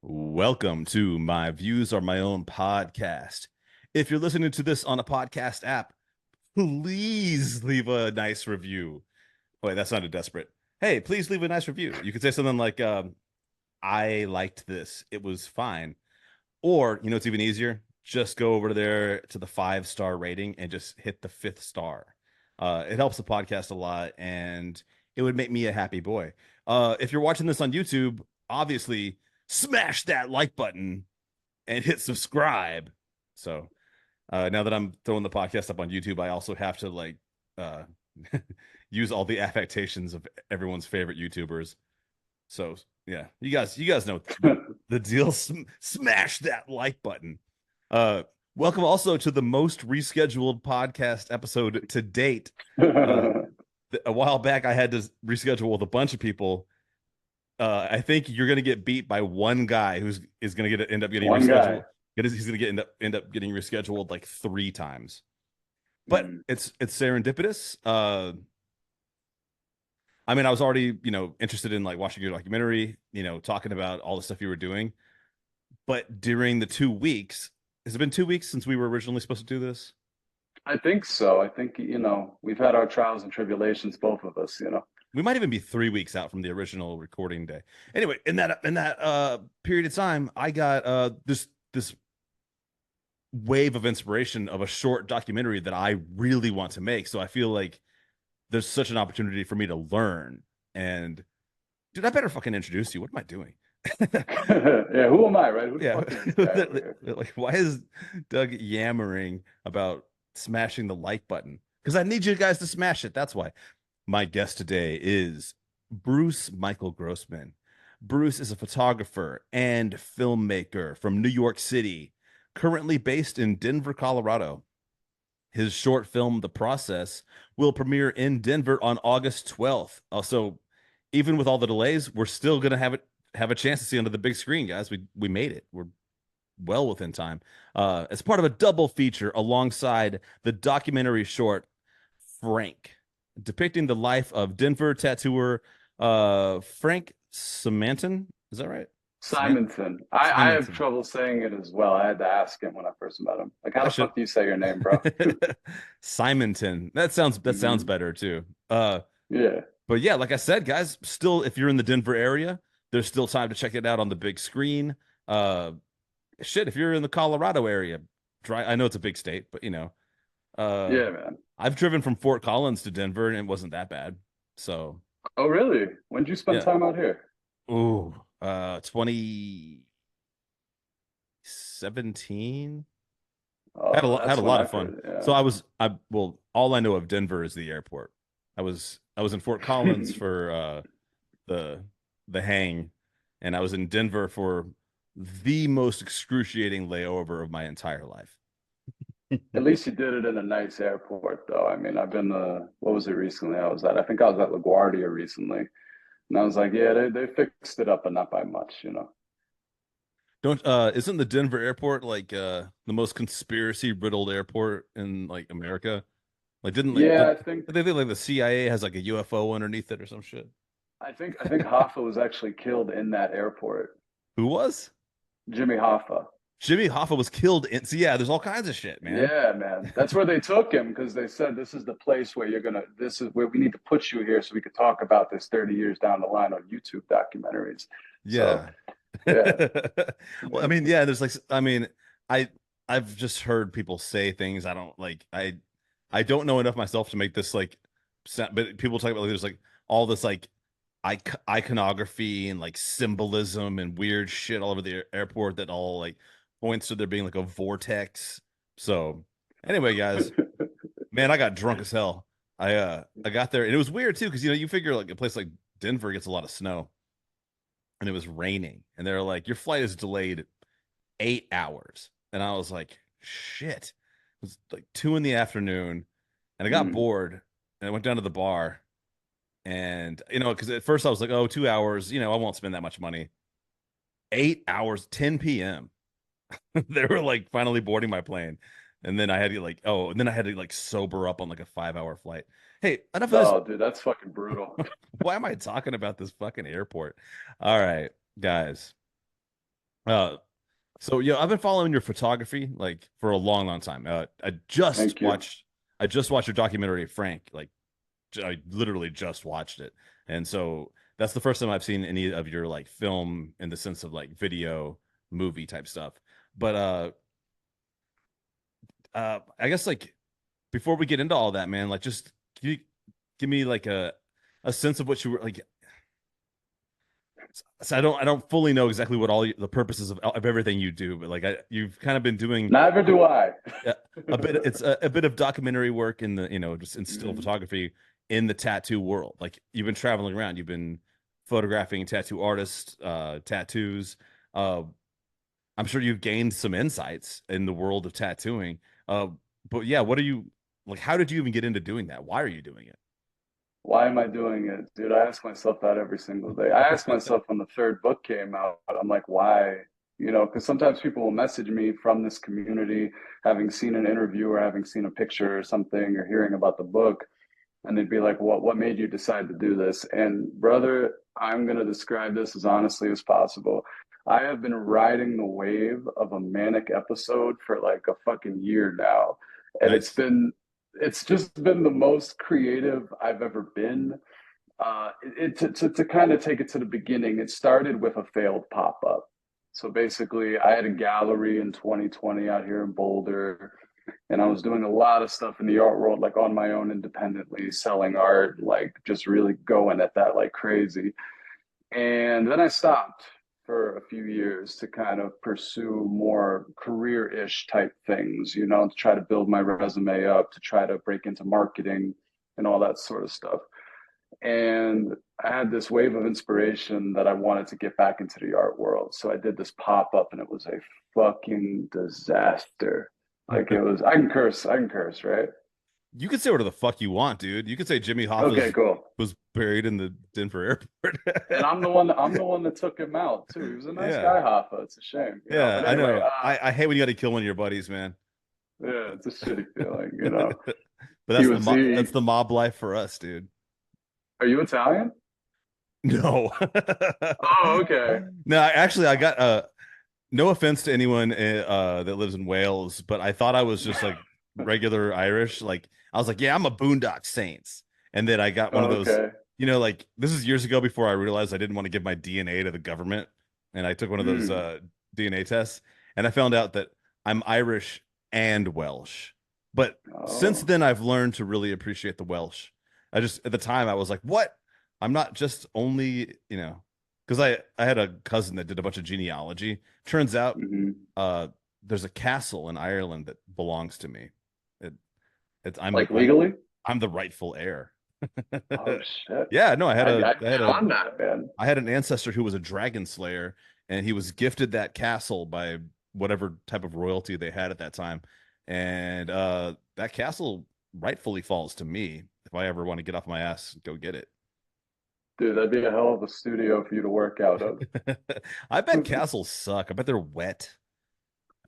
Welcome to My Views Are My Own podcast. If you're listening to this on a podcast app, please leave a nice review. Wait, that sounded desperate. Hey, please leave a nice review. You could say something like, I liked this. It was fine. Or, it's even easier. Just go over there to the 5-star rating and just hit the 5th star. It helps the podcast a lot and it would make me a happy boy. If you're watching this on YouTube, obviously smash that like button and hit subscribe. So now that I'm throwing the podcast up on YouTube, I also have to uh, use all the affectations of everyone's favorite YouTubers. So yeah, you guys know the deal. Smash that like button. Uh, Welcome also to the most rescheduled podcast episode to date. A while back, I had to reschedule with a bunch of people. I think you're gonna get beat by one guy is gonna end up getting One rescheduled. guy. He's gonna end up getting rescheduled like 3 times. But it's serendipitous. I mean, I was already, interested in like watching your documentary, talking about all the stuff you were doing. But during the 2 weeks, has it been 2 weeks since we were originally supposed to do this? I think so. I think, we've had our trials and tribulations, both of us. We might even be 3 weeks out from the original recording day. Anyway, in that period of time, I got this wave of inspiration of a short documentary that I really want to make. So I feel like there's such an opportunity for me to learn. And dude, I better fucking introduce you. What am I doing? Yeah, who am I, right? Who the Yeah. fuck is this guy over here? Like, why is Doug yammering about smashing the like button? Because I need you guys to smash it. That's why. My guest today is Bruce Michael Grossman. Bruce is a photographer and filmmaker from New York City, currently based in Denver, Colorado. His short film, The Process, will premiere in Denver on August 12th. Also, even with all the delays, we're still gonna have a chance to see under the big screen, guys. We made it. We're well within time. As part of a double feature alongside the documentary short Frank, depicting the life of Denver tattooer Frank Simanton. Is that right? Simonton. I have Simonton. trouble saying it as well. I had to ask him when I first met him. Like, how I the should fuck do you say your name, bro? Simonton. That sounds Mhm. better too. Yeah. But yeah, like I said, guys, still if you're in the Denver area, there's still time to check it out on the big screen. Shit, if you're in the Colorado area, try. I know it's a big state, but uh, Yeah, man. I've driven from Fort Collins to Denver, and it wasn't that bad. So Oh, really? When did you spend yeah. time out here? Ooh, 2017. Oh, Had that's a when lot I of fun. first, So yeah. well, all I know of Denver is the airport. I was in Fort Collins for the the hang, and I was in Denver for the most excruciating layover of my entire life. At least you did it in a nice airport, though. I mean, I've been, what was it recently? I think I was at LaGuardia recently. And I was like, yeah, they fixed it up, but not by much. Don't Isn't the Denver airport like the most conspiracy riddled airport in like America? Like Yeah, did they think like the CIA has like a UFO underneath it or some shit? I think Hoffa was actually killed in that airport. Who was? Jimmy Hoffa. Jimmy Hoffa was killed in. So yeah, there's all kinds of shit, man. Yeah, man. That's where they took him because they said this is the place where this is where we need to put you here so we could talk about this 30 years down the line on YouTube documentaries. So, Yeah. yeah. Well, I mean, yeah, there's like I I've just heard people say things I don't like. I don't know enough myself to make this like but people talk about like there's like all this like iconography and like symbolism and weird shit all over the airport that all like points to there being like a vortex. So anyway, guys, man, I got drunk as hell. I got there and it was weird too because you figure like a place like Denver gets a lot of snow and it was raining and they're like your flight is delayed 8 hours and I was like shit. It was like 2 in the afternoon and I got Mm. bored and I went down to the bar and because at first I was like, oh, 2 hours, I won't spend that much money. 8 hours, 10 p.m. They were like finally boarding my plane. And then I had to like sober up on like a 5 hour flight. Hey, enough of this. Oh, dude, that's fucking brutal. Why am I talking about this fucking airport? All right, guys. Uh, so yeah, I've been following your photography like for a long, long time. Thank you. I just watched your documentary, Frank. Like I literally just watched it, and so that's the first time I've seen any of your like film in the sense of like video movie type stuff. But I guess like before we get into all that, man, like just can you give me like a sense of what you were like? So I don't fully know exactly what all the purposes of everything you do, but like you've kind of been doing Neither do I. a, a bit. It's a bit of documentary work in the just in still Mhm. photography in the tattoo world. Like you've been traveling around, you've been photographing tattoo artists, tattoos. Uh, I'm sure you've gained some insights in the world of tattooing. Uh, but yeah, what are you like? How did you even get into doing that? Why are you doing Why am I doing it? Dude, I ask myself that every single day. I ask it? myself when the third book came out, I'm like, why? You know, because sometimes people will message me from this community, having seen an interview or having seen a picture or something or hearing about the book, and they'd be like, what made you decide to do this? And brother, I'm gonna describe this as honestly as possible. I have been riding the wave of a manic episode for like a fucking year now. And Nice. it's just been the most creative I've ever been. To kind of take it to the beginning, it started with a failed pop up. So basically, I had a gallery in 2020 out here in Boulder, and I was doing a lot of stuff in the art world, like on my own independently, selling art, like just really going at that like crazy. And then I stopped for a few years to kind of pursue more career-ish type things, you know, to try to build my resume up, to try to break into marketing and all that sort of stuff. And I had this wave of inspiration that I wanted to get back into the art world. So I did this pop up and it was a fucking disaster. Like it was, I can curse, right? You can say whatever the fuck you want, dude. You could say Jimmy Okay, Hoffa's cool. was buried in the Denver airport. And I'm the one that took him out too. He was a nice Yeah. guy, Hoffa. It's a shame, you know. Yeah, But I anyway, know. I hate when you got to kill one of your buddies, man. yeah, it's a shitty feeling, you know. But He was that's he. the mob life for us, dude. Are you Italian? No. Oh, okay. No, actually I got no offense to anyone that lives in Wales, but I thought I was just like regular Irish. Like I was like, yeah, I'm a Boondock Saints. And then I got one of Oh, those, okay. like this is years ago before I realized I didn't want to give my DNA to the government. And I took one of those Mm. DNA tests and I found out that I'm Irish and Welsh. But since Oh. then I've learned to really appreciate the Welsh. I just at the time I was like, what? I'm not just only, because I had a cousin that did a bunch of genealogy. Turns out Hmm. there's a castle in Ireland that belongs to me. It, it's Like legally? I'm the rightful heir. Oh shit. Yeah, no, I'd get on that, man. I had an ancestor who was a dragon slayer, and he was gifted that castle by whatever type of royalty they had at that time, and that castle rightfully falls to me if I ever want to get off my ass and go get it. Dude, that'd be a hell of a studio for you to work out of. I bet castles suck. I bet they're wet,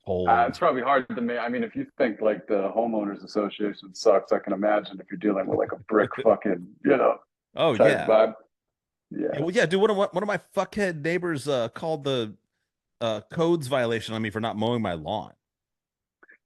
cold. It's probably hard to make. I mean, if you think like the homeowners association sucks, I can imagine if you're dealing with like a brick fucking, Oh type yeah. vibe. Yeah, Yeah. well, yeah, dude. One of my fuckhead neighbors called the codes violation on me for not mowing my lawn.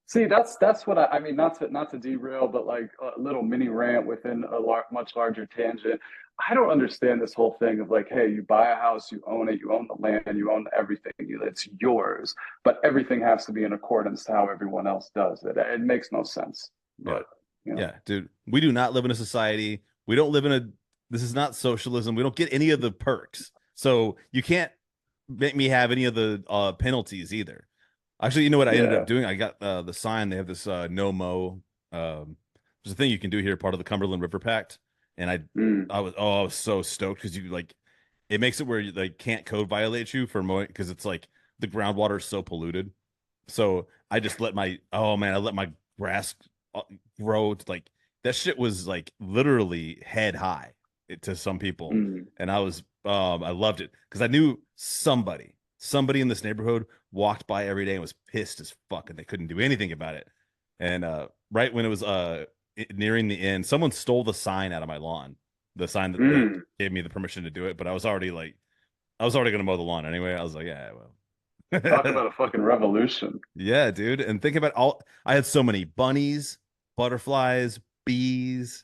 See, that's what I mean. Not to derail, but like a little mini rant within a much larger tangent. I don't understand this whole thing of like, hey, you buy a house, you own it, you own the land, you own everything, it's yours, but everything has to be in accordance to how everyone else does it. It makes no sense. Yeah, But you know, yeah, dude. We do not live in a society. We don't live in a. This is not socialism. We don't get any of the perks. So you can't make me have any of the penalties either. Actually, you know what I ended up yeah. doing? I got the sign. They have this no mow. There's a thing you can do here, part of the Cumberland River Pact, and Mm, I was so stoked because you like it makes it where you like can't code violate you for mowing because it's like the groundwater is so polluted. So I just let my oh man, I let my grass grow to, like that shit was like literally head high to some people, mm. and I loved it because I knew somebody in this neighborhood walked by every day and was pissed as fuck and they couldn't do anything about it. And right when it was nearing the end, someone stole the sign out of my lawn, the sign that Mm. gave me the permission to do it, but I was already gonna mow the lawn anyway. I was like, yeah, well. Talk about a fucking revolution. Yeah, dude. And think about all I had so many bunnies, butterflies, bees.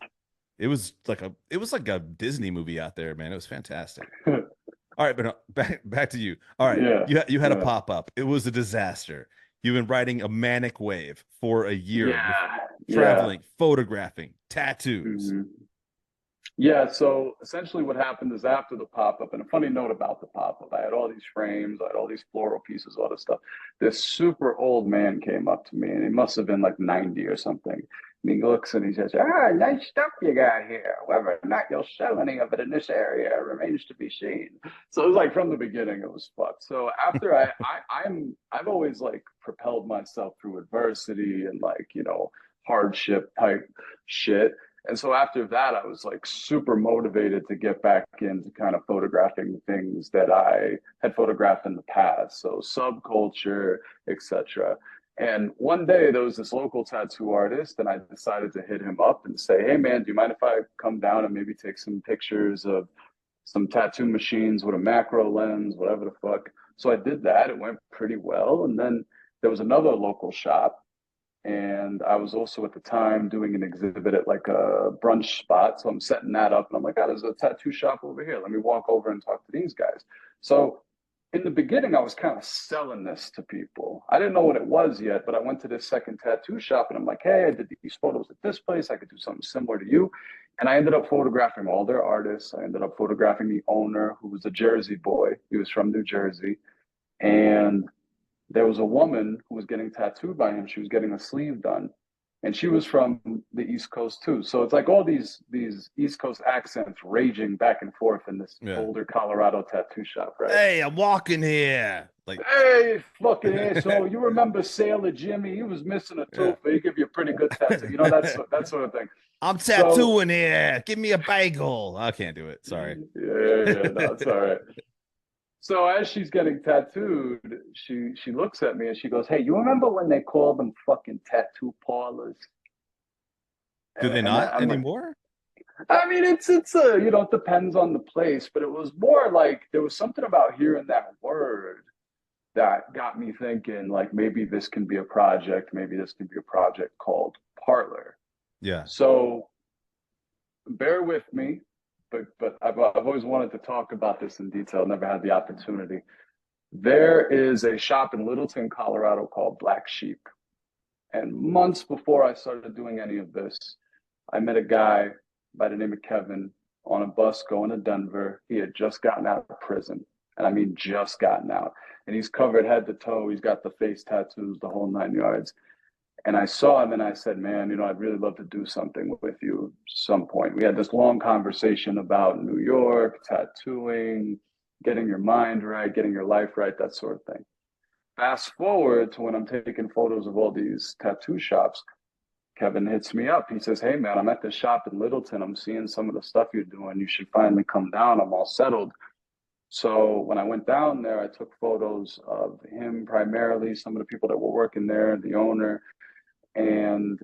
It was like a Disney movie out there, man. It was fantastic. All right, but back to you. All right, Yeah, you had a yeah, pop up. It was a disaster. You've been riding a manic wave for a year with yeah, yeah. traveling, photographing, tattoos. Mhm. Yeah, so essentially what happened is after the pop-up, and a funny note about the pop-up, I had all these frames, I had all these floral pieces, all this stuff. This super old man came up to me, and he must have been like 90 or something. And he looks and he says, "Ah, nice stuff you got here. Whether or not you'll sell any of it in this area remains to be seen." So it was like from the beginning, it was fucked. So after I've always like propelled myself through adversity and like, hardship type shit. And so after that, I was like super motivated to get back into kind of photographing things that I had photographed in the past. So subculture, etc. And one day there was this local tattoo artist, and I decided to hit him up and say, "Hey man, do you mind if I come down and maybe take some pictures of some tattoo machines with a macro lens, whatever the fuck?" So I did that. It went pretty well. And then there was another local shop, and I was also at the time doing an exhibit at like a brunch spot. So I'm setting that up and I'm like, "Oh, there's a tattoo shop over here. Let me walk over and talk to these guys." So in the beginning, I was kind of selling this to people. I didn't know what it was yet, but I went to this second tattoo shop and I'm like, "Hey, I did these photos at this place. I could do something similar to you." And I ended up photographing all their artists. I ended up photographing the owner, who was a Jersey boy. He was from New Jersey. And there was a woman who was getting tattooed by him. She was getting a sleeve done, and she was from the East Coast too. So it's like all these East Coast accents raging back and forth in this Yeah. Boulder, Colorado tattoo shop, right? Hey, I'm walking here. Like, "Hey, fucking yeah. asshole! You remember Sailor Jimmy? He was missing a tooth, but he give you a pretty good tattoo. You know that sort of thing." I'm So tattooing here. Give me a bagel. I can't do it. Sorry. yeah, no, it's all right. So as she's getting tattooed, she looks at me and she goes, "Hey, you remember when they called them fucking tattoo parlors?" Do And they not I'm like, anymore? I mean, it's a it depends on the place, but it was more like there was something about hearing that word that got me thinking, like maybe this can be a project, maybe this can be a project called parlor. Yeah. So bear with me, but I've always wanted to talk about this in detail, never had the opportunity. There is a shop in Littleton, Colorado called Black Sheep. And months before I started doing any of this, I met a guy by the name of Kevin on a bus going to Denver. He had just gotten out of prison. And I mean, just gotten out. And he's covered head to toe. He's got the face tattoos, the whole nine yards. And I saw him and I said, "Man, I'd really love to do something with you some point." We had this long conversation about New York, tattooing, getting your mind right, getting your life right, that sort of thing. Fast forward to when I'm taking photos of all these tattoo shops, Kevin hits me up. He says, "Hey, man, I'm at the shop in Littleton. I'm seeing some of the stuff you're doing. You should finally come down. I'm all settled." So when I went down there, I took photos of him primarily, some of the people that were working there, the owner, and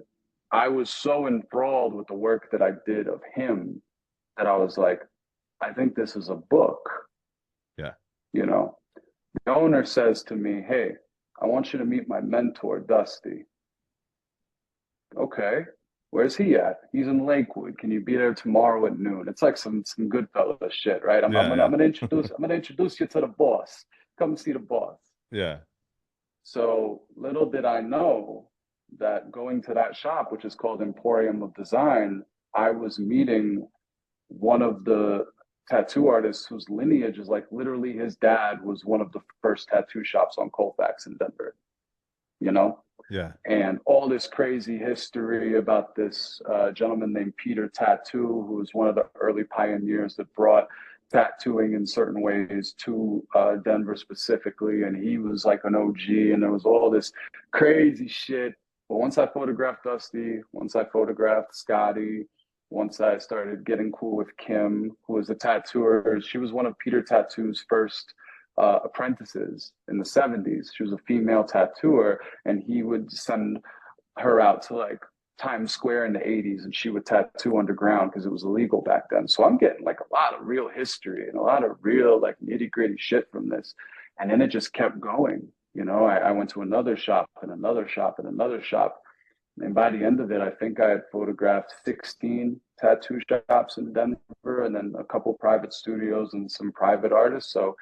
I was so enthralled with the work that I did of him that I was like, "I think this is a book." Yeah. You know, the owner says to me, "Hey, I want you to meet my mentor, Dusty." "Okay, where's he at?" "He's in Lakewood. Can you be there tomorrow at noon?" It's like some Goodfellas shit, right? Yeah. I'm gonna introduce you to the boss. Come see the boss. Yeah. So little did I know that going to that shop, which is called Emporium of Design, I was meeting one of the tattoo artists whose lineage is like literally his dad was one of the first tattoo shops on Colfax in Denver, you know? Yeah. And all this crazy history about this gentleman named Peter Tattoo, who was one of the early pioneers that brought tattooing in certain ways to Denver specifically. And he was like an OG, and there was all this crazy shit. But once I photographed Dusty, once I photographed Scotty, once I started getting cool with Kim, who was a tattooer, she was one of Peter Tattoo's first apprentices in the 70s. She was a female tattooer, and he would send her out to like Times Square in the 80s, and she would tattoo underground because it was illegal back then. So I'm getting like a lot of real history and a lot of real like nitty gritty shit from this. And then it just kept going. You know, I went to another shop and another shop and another shop. And by the end of it, I think I had photographed 16 tattoo shops in Denver and then a couple private studios and some private artists. So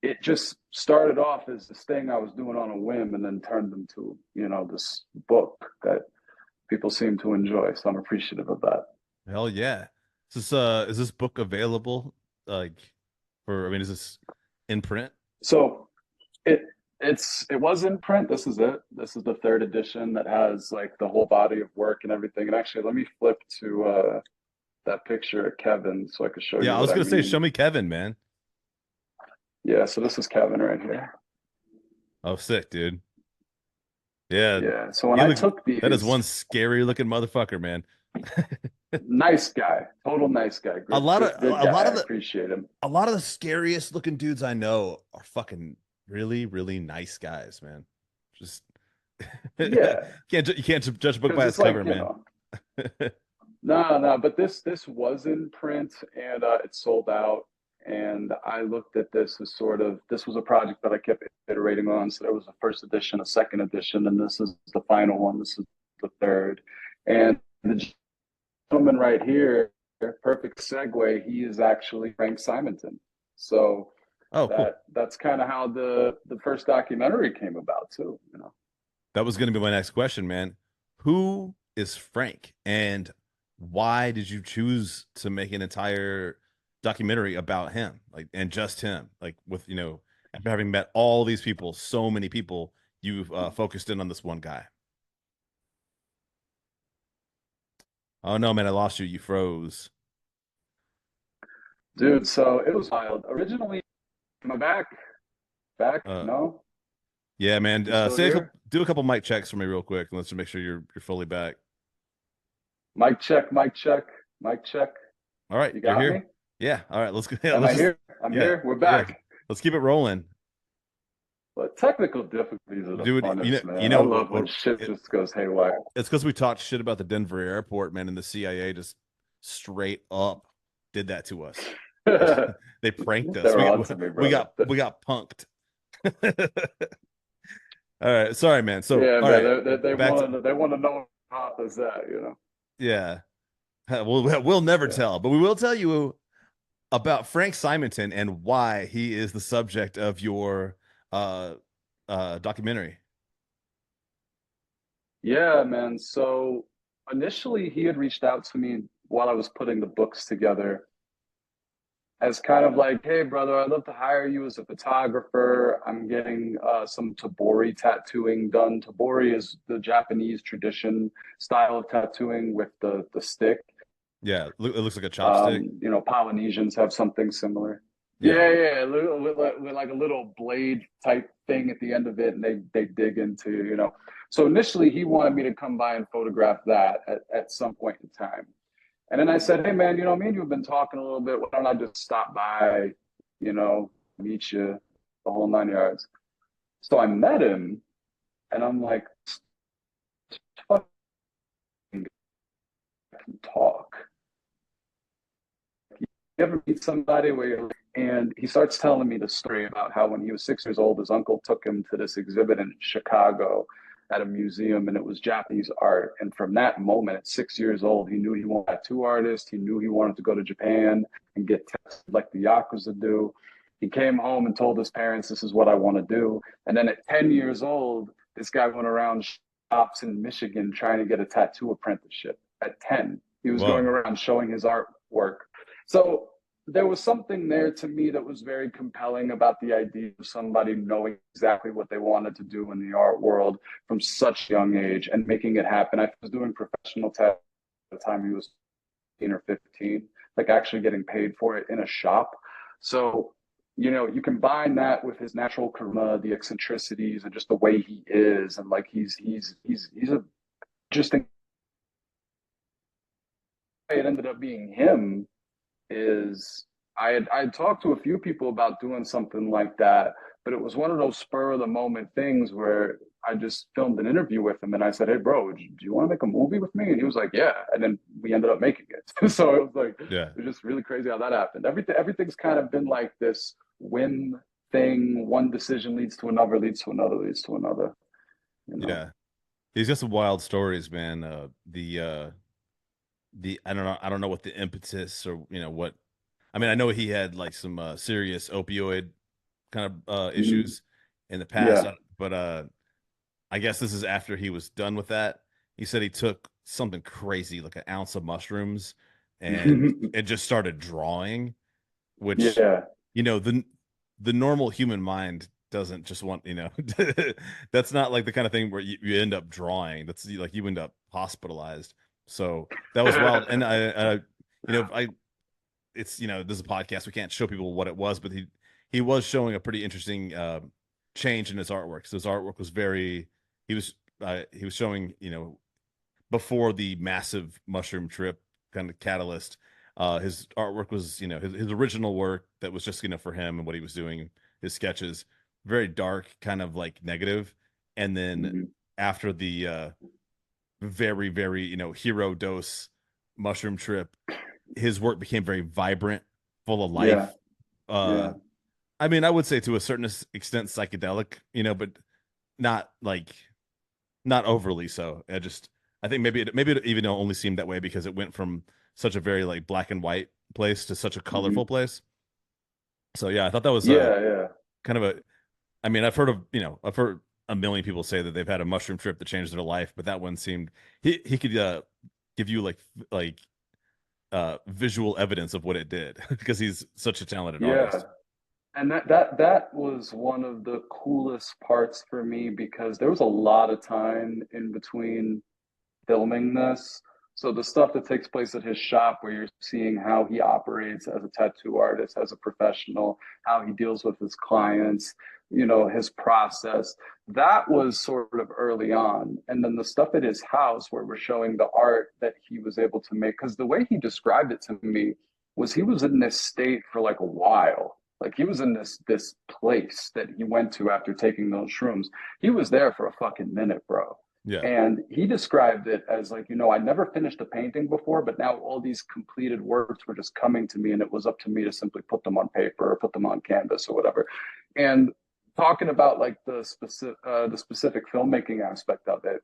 it just started off as this thing I was doing on a whim and then turned into, you know, this book that people seem to enjoy. So I'm appreciative of that. Hell yeah. Is this book available like for I mean is this in print? So it it was in print. This is it. This is the third edition that has like the whole body of work and everything. And actually, let me flip to that picture of Kevin so I can show Yeah, you I what was I gonna say show mean. me Kevin, man. Yeah, so this is Kevin right here. Oh, sick, dude. Yeah. Yeah. So when He I look took that is these, one scary looking motherfucker, man. nice guy, total nice guy, A lot of good a guy. lot I of the appreciate him. a lot of the scariest looking dudes I know are fucking really, really nice guys, man. Just Yeah, you can't judge a book because by it's its like cover, man. no, but this was in print and it sold out. And I looked at this as sort of this was a project that I kept iterating on. So there was a first edition, a second edition, and this is the final one. This is the third. And the gentleman right here, perfect segue. He is actually Frank Simanton. So Oh, cool. that's kind of how the first documentary came about too. You know. That was going to be my next question, man. Who is Frank and why did you choose to make an entire documentary about him? Like, and just him, like with, after having met all these people, so many people, you've focused in on this one guy. Oh no, man, I lost you. You froze. Dude, so it was wild. Originally, am I back? Back? Uh, No? yeah, man. You still Say here? do a couple mic checks for me real quick, and let's just make sure you're fully back. Mic check, mic check, mic check. All right, You you're got me? here. Yeah. All right. Let's go. Am Let's I just. here? I'm Yeah. here. We're Yeah. back. Let's keep it rolling, But technical difficulties are the dude. funnest, You man. I know love when shit just goes haywire. it's because we talked shit about the Denver airport, man, and the CIA just straight up did that to us. They pranked us. They're on to me, brother. We got punked. All right, sorry, man. So, Yeah, all man. right, They back to want to know how does that, you know? yeah. We'll never Yeah. tell, but we will tell you about Frank Simonton and why he is the subject of your uh documentary. Yeah, man. So initially he had reached out to me while I was putting the books together as kind of like, hey, brother, I'd love to hire you as a photographer. I'm getting some tabori tattooing done. Tabori is the Japanese tradition style of tattooing with the stick. Yeah, it looks like a chopstick. You know, Polynesians have something similar. Yeah. Yeah, with like a little blade type thing at the end of it, and they dig into, you know. So initially, he wanted me to come by and photograph that at some point in time. And then I said, hey, man, you know, me and you have been talking a little bit. Why don't I just stop by, you know, meet you, the whole nine yards? So I met him, and I'm like, fucking talk. You ever meet somebody where you're, and he starts telling me the story about how when he was 6 years old, his uncle took him to this exhibit in Chicago at a museum, and it was Japanese art. And from that moment, at 6 years old, he knew he wanted a tattoo artist. He knew he wanted to go to Japan and get tested like the Yakuza do. He came home and told his parents, this is what I want to do. And then at 10 years old, this guy went around shops in Michigan trying to get a tattoo apprenticeship at 10. He was going Whoa. around showing his artwork. So there was something there to me that was very compelling about the idea of somebody knowing exactly what they wanted to do in the art world from such a young age and making it happen. I was doing professional tattoo at the time he was 15 or 15, like actually getting paid for it in a shop. So, you know, you combine that with his natural charisma, the eccentricities, and just the way he is, and like he's a just it ended up being him is I had talked to a few people about doing something like that, but it was one of those spur of the moment things where I just filmed an interview with him and I said, hey bro, do you want to make a movie with me? And he was like, yeah. And then we ended up making it. So it was like Yeah. it was just really crazy how that happened. Everything's kind of been like this whim thing, one decision leads to another, leads to another, leads to another, you know. Yeah. He's got some wild stories, man. The I don't know what the impetus or what. I mean, I know he had like some serious opioid kind of Mhm. issues in the past, Yeah. but I guess this is after he was done with that. He said he took something crazy, like an ounce of mushrooms, and it just started drawing, which, Yeah. the normal human mind doesn't just want, that's not like the kind of thing where you end up drawing. That's like you end up hospitalized. So that was wild. And I it's this is a podcast. We can't show people what it was, but he was showing a pretty interesting change in his artwork. So his artwork was very he was showing before the massive mushroom trip kind of catalyst. His artwork was his original work that was just for him and what he was doing. His sketches very dark, kind of like negative, and then Mhm. after the very very hero dose mushroom trip, his work became very vibrant, full of Yeah. life. Uh, Yeah. I mean, I would say to a certain extent psychedelic, but not like not overly so. I think maybe it even only seemed that way because it went from such a very like black and white place to such a Mhm. colorful place. So yeah, I thought that was a Yeah. Yeah. kind of a. I mean, I've heard a million people say that they've had a mushroom trip that changed their life, but that one seemed he could give you like visual evidence of what it did because he's such a talented Yeah. artist. And that was one of the coolest parts for me because there was a lot of time in between filming this. So the stuff that takes place at his shop, where you're seeing how he operates as a tattoo artist, as a professional, how he deals with his clients, his process, that was sort of early on. And then the stuff at his house, where we're showing the art that he was able to make, because the way he described it to me was he was in this state for like a while. Like he was in this place that he went to after taking those shrooms. He was there for a fucking minute, bro. Yeah, And he described it as like, I never finished a painting before, but now all these completed works were just coming to me, and it was up to me to simply put them on paper or put them on canvas or whatever. And talking about like the specific filmmaking aspect of it,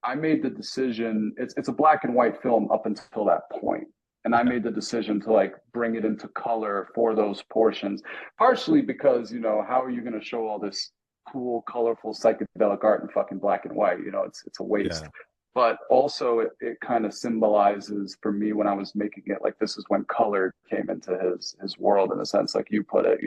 I made the decision. It's a black and white film up until that point, and I yeah, made the decision to like bring it into color for those portions. Partially because how are you going to show all this cool, colorful psychedelic art in fucking black and white? It's a waste. yeah, But also, it kind of symbolizes for me when I was making it, like this is when color came into his world, in a sense, like you put it.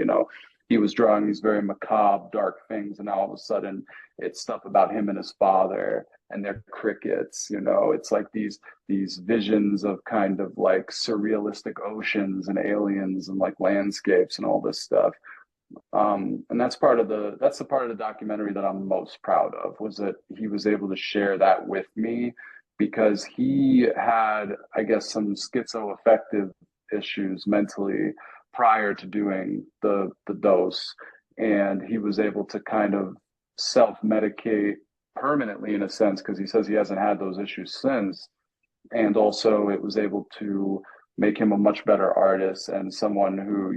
He was drawing these very macabre, dark things, and now all of a sudden it's stuff about him and his father and their crickets. It's like these visions of kind of like surrealistic oceans and aliens and like landscapes and all this stuff. And that's the part of the documentary that I'm most proud of, was that he was able to share that with me, because he had, I guess, some schizoaffective issues mentally prior to doing the dose, and he was able to kind of self-medicate permanently, in a sense, because he says he hasn't had those issues since. And also it was able to make him a much better artist and someone who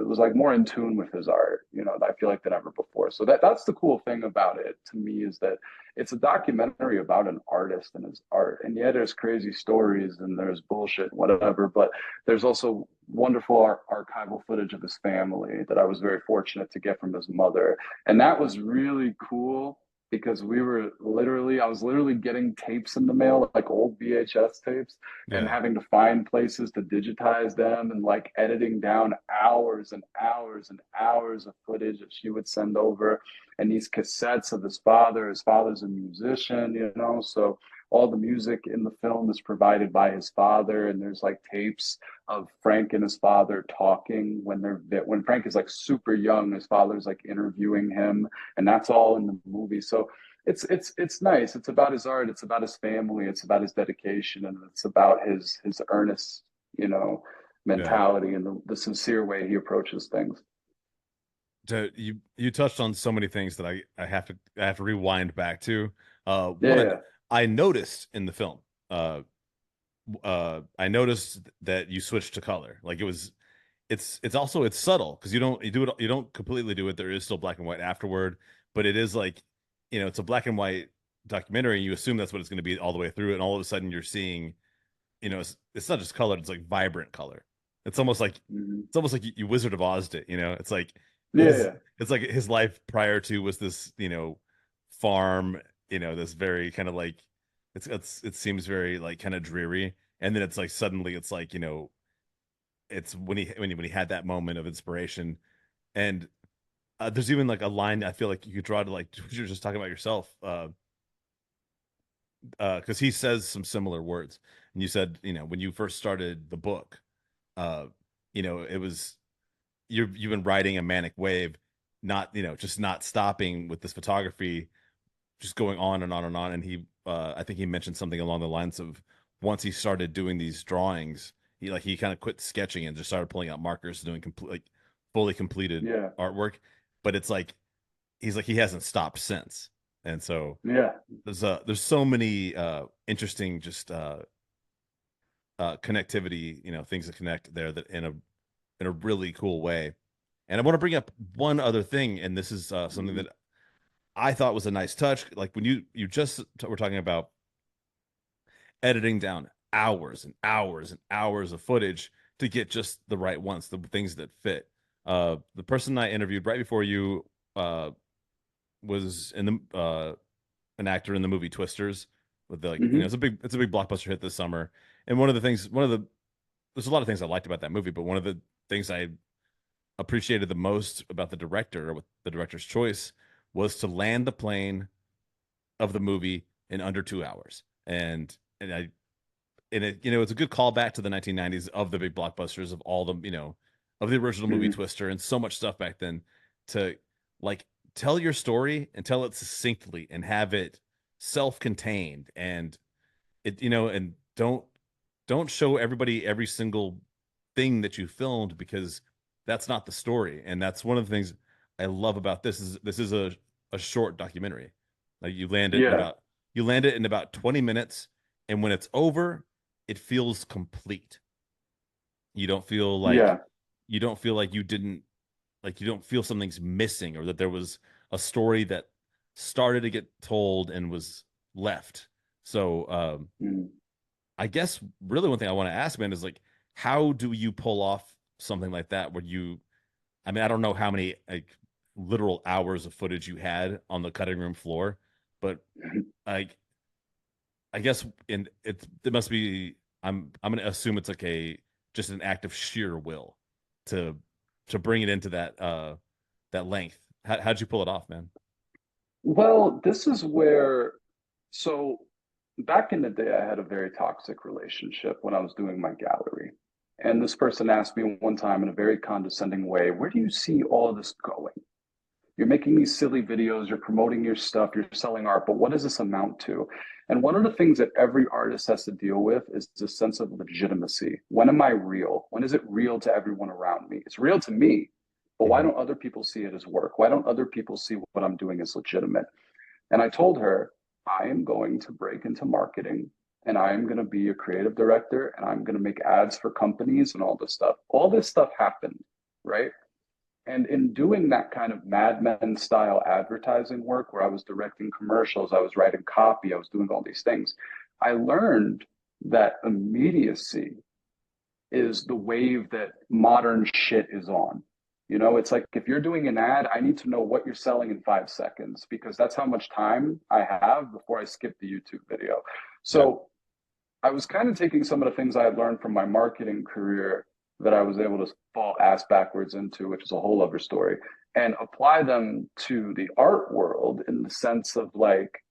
was like more in tune with his art, I feel like, than ever before. So that's the cool thing about it to me, is that it's a documentary about an artist and his art. And yeah, there's crazy stories and there's bullshit, whatever, but there's also wonderful archival footage of his family that I was very fortunate to get from his mother. And that was really cool, because I was literally getting tapes in the mail, like old VHS tapes, and yeah. having to find places to digitize them, and like editing down hours and hours and hours of footage that she would send over. And these cassettes of his father. His father's a musician, so all the music in the film is provided by his father. And there's like tapes of Frank and his father talking when Frank is like super young. His father's like interviewing him, and that's all in the movie. So it's nice. It's about his art. It's about his family. It's about his dedication, and it's about his earnest, Yeah. mentality, and the sincere way he approaches things. You touched on so many things that I have to rewind back to. One, Yeah, I noticed in the film. I noticed that you switched to color. Like it's also it's subtle because you don't completely do it. There is still black and white afterward, but it is like, it's a black and white documentary, and you assume that's what it's going to be all the way through, and all of a sudden you're seeing, it's not just colored, it's like vibrant color. It's almost like Mhm. you Wizard of Oz'd it, it's like Yeah, his yeah, it's like his life prior to was this, farm, this very kind of like it seems very like kind of dreary, and then it's like suddenly it's like, it's when he had that moment of inspiration. And there's even like a line I feel like you could draw to, like what you're just talking about yourself, because he says some similar words. And you said, when you first started the book, uh it was you've been riding a manic wave, not, just not stopping with this photography, just going on and on and on. And I think he mentioned something along the lines of, once he started doing these drawings, he kind of quit sketching and just started pulling out markers, doing complete, like fully completed yeah, artwork. But it's like he's like he hasn't stopped since. And so yeah. there's so many interesting, just connectivity, things that connect there, that in a really cool way. And I want to bring up one other thing, and this is something Mhm. that I thought was a nice touch. Like when you just were talking about editing down hours and hours and hours of footage to get just the right ones, the things that fit. The person I interviewed right before you uh, was in the an actor in the movie Twisters, with the, like, Mhm. it's a big blockbuster hit this summer. And one of the there's a lot of things I liked about that movie, but one of the things I appreciated the most about the director, or with the director's choice, was to land the plane of the movie in under 2 hours. And I and it, it's a good callback to the 1990s, of the big blockbusters, of all the, of the original movie Mhm. Twister, and so much stuff back then, to like tell your story and tell it succinctly and have it self-contained. And and don't show everybody every single thing that you filmed, because that's not the story. And that's one of the things I love about this is a short documentary. Like Yeah, you land it in about 20 minutes, and when it's over, it feels complete. You don't feel like yeah, you didn't, like, you don't feel something's missing, or that there was a story that started to get told and was left. So mhm. I guess really one thing I want to ask, man, is like, how do you pull off something like that, where I mean, I don't know how many like literal hours of footage you had on the cutting room floor, but like, I guess it must be, I'm gonna assume it's like a just an act of sheer will to bring it into that length. How'd you pull it off, man? Well, this is where, so back in the day, I had a very toxic relationship when I was doing my gallery. And this person asked me one time in a very condescending way, where do you see all this going? You're making these silly videos, you're promoting your stuff, you're selling art, but what does this amount to? And one of the things that every artist has to deal with is the sense of legitimacy. When am I real? When is it real to everyone around me? It's real to me, but why Hmm. don't other people see it as work? Why don't other people see what I'm doing as legitimate? And I told her, I am going to break into marketing and I am going to be a creative director and I'm going to make ads for companies and all this stuff. All this stuff happened, right? And in doing that kind of Mad Men style advertising work where I was directing commercials, I was writing copy, I was doing all these things, I learned that immediacy is the wave that modern shit is on. You know, it's like if you're doing an ad, I need to know what you're selling in 5 seconds because that's how much time I have before I skip the YouTube video. Yeah. So I was kind of taking some of the things I had learned from my marketing career that I was able to fall ass backwards into, which is a whole other story, and apply them to the art world in the sense of like,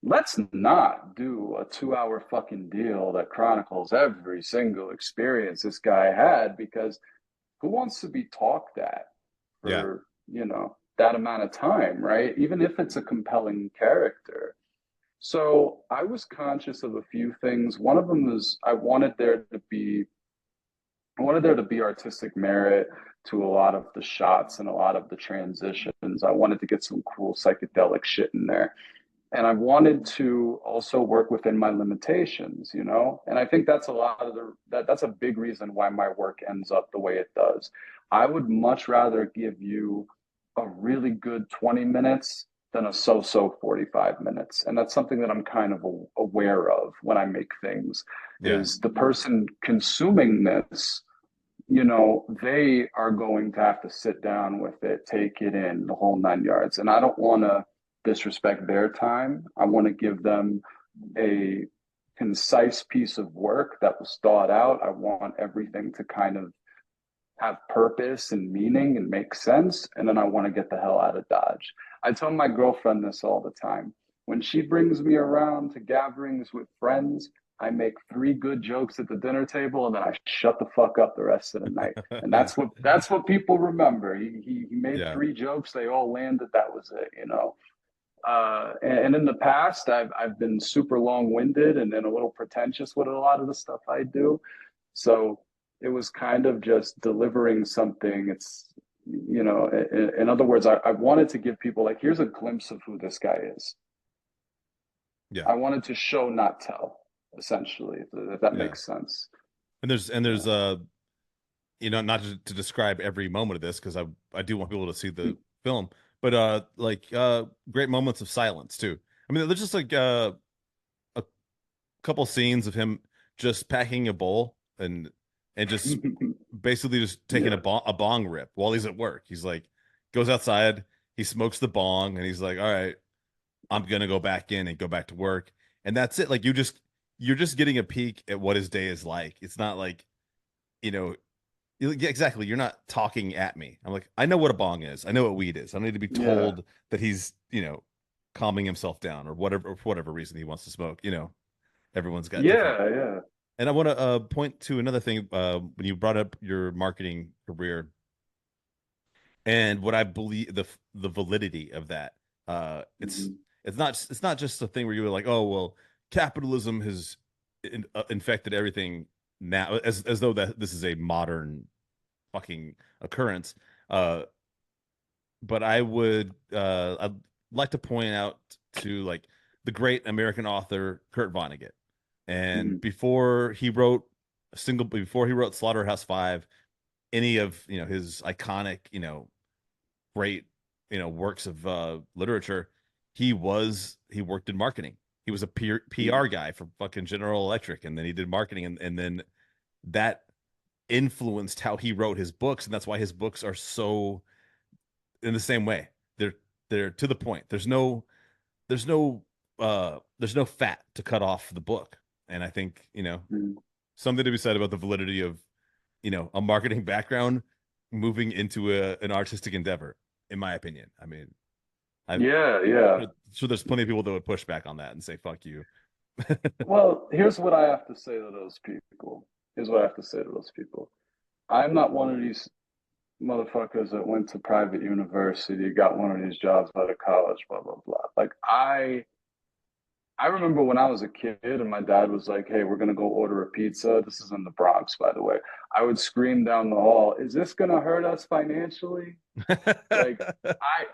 let's not do a 2 hour fucking deal that chronicles every single experience this guy had because who wants to be talked at Yeah. for, that amount of time, right? Even if it's a compelling character. So I was conscious of a few things. One of them is I wanted there to be artistic merit to a lot of the shots and a lot of the transitions. I wanted to get some cool psychedelic shit in there. And I wanted to also work within my limitations, you know? And I think that's a lot of that's a big reason why my work ends up the way it does. I would much rather give you a really good 20 minutes than a so-so 45 minutes. And that's something that I'm kind of aware of when I make things, Yeah. is the person consuming this, you know, they are going to have to sit down with it, take it in, the whole 9 yards. And I don't want to disrespect their time. I want to give them a concise piece of work that was thought out. I want everything to kind of have purpose and meaning and make sense. And then I want to get the hell out of Dodge. I tell my girlfriend this all the time. When she brings me around to gatherings with friends, I make three good jokes at the dinner table and then I shut the fuck up the rest of the night. And that's what people remember. He made Yeah. three jokes, they all landed, that was it, you know. And in the past, I've been super long-winded and then a little pretentious with a lot of the stuff I do. So it was kind of just delivering something. It's, you know, in other words, I wanted to give people like, here's a glimpse of who this guy is. Yeah. I wanted to show, not tell, essentially, if that Yeah. makes sense. And there's Yeah. you know, not to describe every moment of this because I do want people to see the film, but like great moments of silence too. I mean, there's just like a couple scenes of him just packing a bowl and just basically just taking Yeah. a bong rip while he's at work. He's like goes outside, he smokes the bong, and he's like, "All right, I'm gonna go back in and go back to work." And that's it. Like you're just getting a peek at what his day is like. It's not like, you know, yeah, exactly. You're not talking at me. I'm like, I know what a bong is. I know what weed is. I don't need to be Yeah. told that he's, you know, calming himself down or whatever, or for whatever reason he wants to smoke. You know, everyone's got different. Yeah. Yeah. And I want to point to another thing when you brought up your marketing career and what I believe the validity of that. It's Mhm. it's not just a thing where you were like, oh well, capitalism has infected everything now, as though that this is a modern fucking occurrence. Uh, but I'd like to point out to like the great American author Kurt Vonnegut, and Mhm. before he wrote Slaughterhouse-Five, any of his iconic great works of literature, he worked in marketing. He was a PR Mhm. guy for fucking General Electric, and then he did marketing, and then that influenced how he wrote his books, and that's why his books are so in the same way. They're to the point. There's no fat to cut off the book. And I think, Mhm. something to be said about the validity of, a marketing background moving into an artistic endeavor, in my opinion. I mean, I'm Yeah. Yeah. sure there's plenty of people that would push back on that and say, fuck you. Well, here's what I have to say to those people. Here's what I have to say to those people. I'm not one of these motherfuckers that went to private university, got one of these jobs out of college, blah blah blah. Like I remember when I was a kid and my dad was like, "Hey, we're gonna go order a pizza." This is in the Bronx, by the way. I would scream down the hall, "Is this gonna hurt us financially?" Like I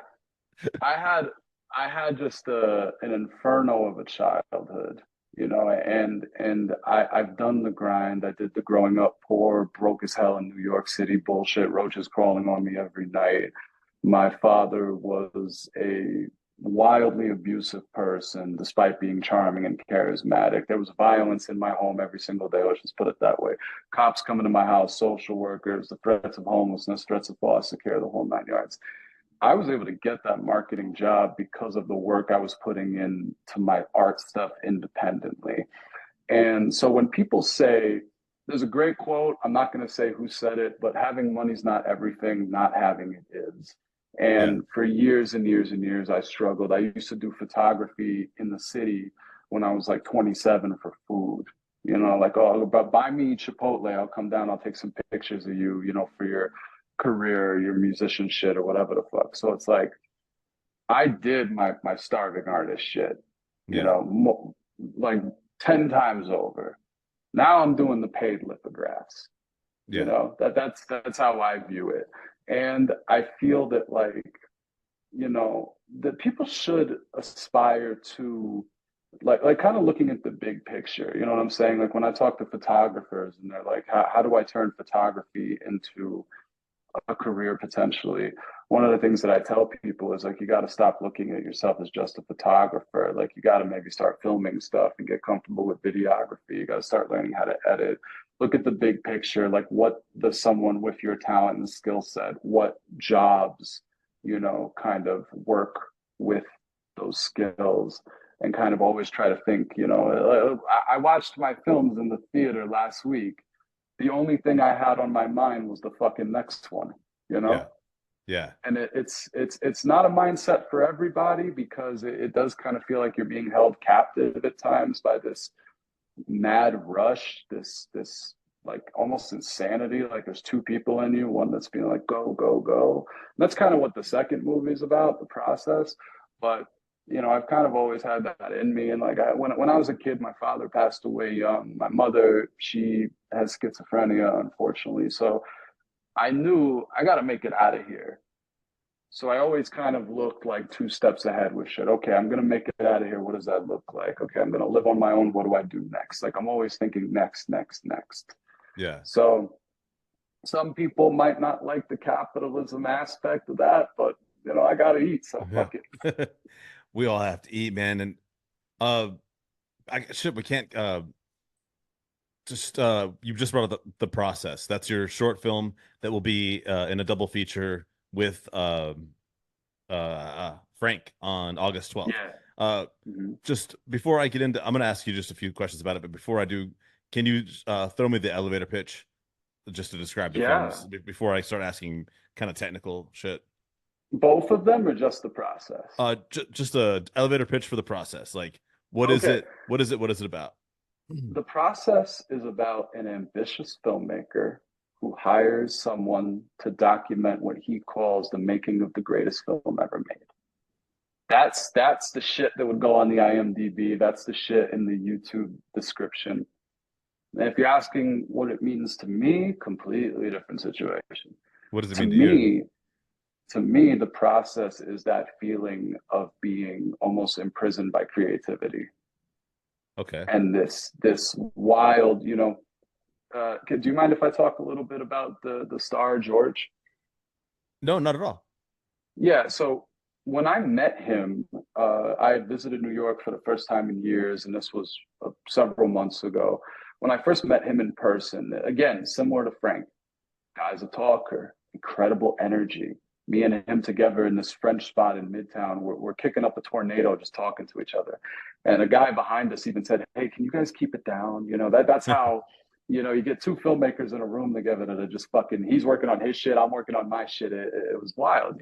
I had I had just an inferno of a childhood, you know, and I've done the grind. I did the growing up poor, broke as hell in New York City bullshit, roaches crawling on me every night. My father was a wildly abusive person, despite being charming and charismatic. There was violence in my home every single day. Let's just put it that way. Cops coming to my house, social workers, the threats of homelessness, threats of foster care, the whole 9 yards. I was able to get that marketing job because of the work I was putting in to my art stuff independently. And so when people say, there's a great quote, I'm not going to say who said it, but having money's not everything, not having it is. Yeah. And for years and years and years, I struggled. I used to do photography in the city when I was like 27 for food. You know, like, oh, but buy me Chipotle. I'll come down. I'll take some pictures of you, you know, for your career, your musician shit, or whatever the fuck. So it's like I did my starving artist shit, you Yeah. know, like 10 times over. Now I'm doing the paid lithographs. You Yeah. know, that's how I view it. And I feel that like that people should aspire to like kind of looking at the big picture. You know what I'm saying? Like when I talk to photographers and they're like, how do I turn photography into a career potentially? One of the things that I tell people is like, you got to stop looking at yourself as just a photographer. Like, you got to maybe start filming stuff and get comfortable with videography. You got to start learning how to edit. Look at the big picture. Like, what does someone with your talent and skill set, what jobs, kind of work with those skills? And kind of always try to think, I watched my films in the theater last week. The only thing I had on my mind was the fucking next one, you Yeah. know? Yeah. And it's not a mindset for everybody, because it does kind of feel like you're being held captive at times by this mad rush, this like almost insanity. Like there's two people in you, one that's being like, go, go, go. And that's kind of what the second movie is about, the process. But I've kind of always had that in me. And like when I was a kid, my father passed away young. My mother, she has schizophrenia, unfortunately. So I knew I got to make it out of here. So I always kind of looked like two steps ahead with shit. Okay, I'm gonna make it out of here. What does that look like? Okay, I'm gonna live on my own. What do I do next? Like I'm always thinking next, next, next. Yeah. So some people might not like the capitalism aspect of that, but I gotta eat, so Yeah. fuck it. We all have to eat, man. And uh we can't just you just brought up the process. That's your short film that will be in a double feature with Frank on August 12th. Yeah. Uh Mhm. just before I get into, I'm gonna ask you just a few questions about it, but before I do, can you throw me the elevator pitch just to describe the Yeah. films before I start asking kind of technical shit? Both of them or just the process? Just a elevator pitch for the process. Like, what is Okay. it? What is it? What is it about? The process is about an ambitious filmmaker who hires someone to document what he calls the making of the greatest film ever made. That's the shit that would go on the IMDb. That's the shit in the YouTube description. And if you're asking what it means to me, completely different situation. What does it To mean to you? me, to me, the process is that feeling of being almost imprisoned by creativity Okay. and this wild, do you mind if I talk a little bit about the star George? No, not at all. Yeah, so when I met him, I had visited New York for the first time in years, and this was several months ago. When I first met him in person, again, similar to Frank, guy's a talker, incredible energy. Me and him together in this French spot in Midtown, we're kicking up a tornado just talking to each other. And a guy behind us even said, "Hey, can you guys keep it down?" That's how, you get two filmmakers in a room together that are just fucking, he's working on his shit, I'm working on my shit. It was wild.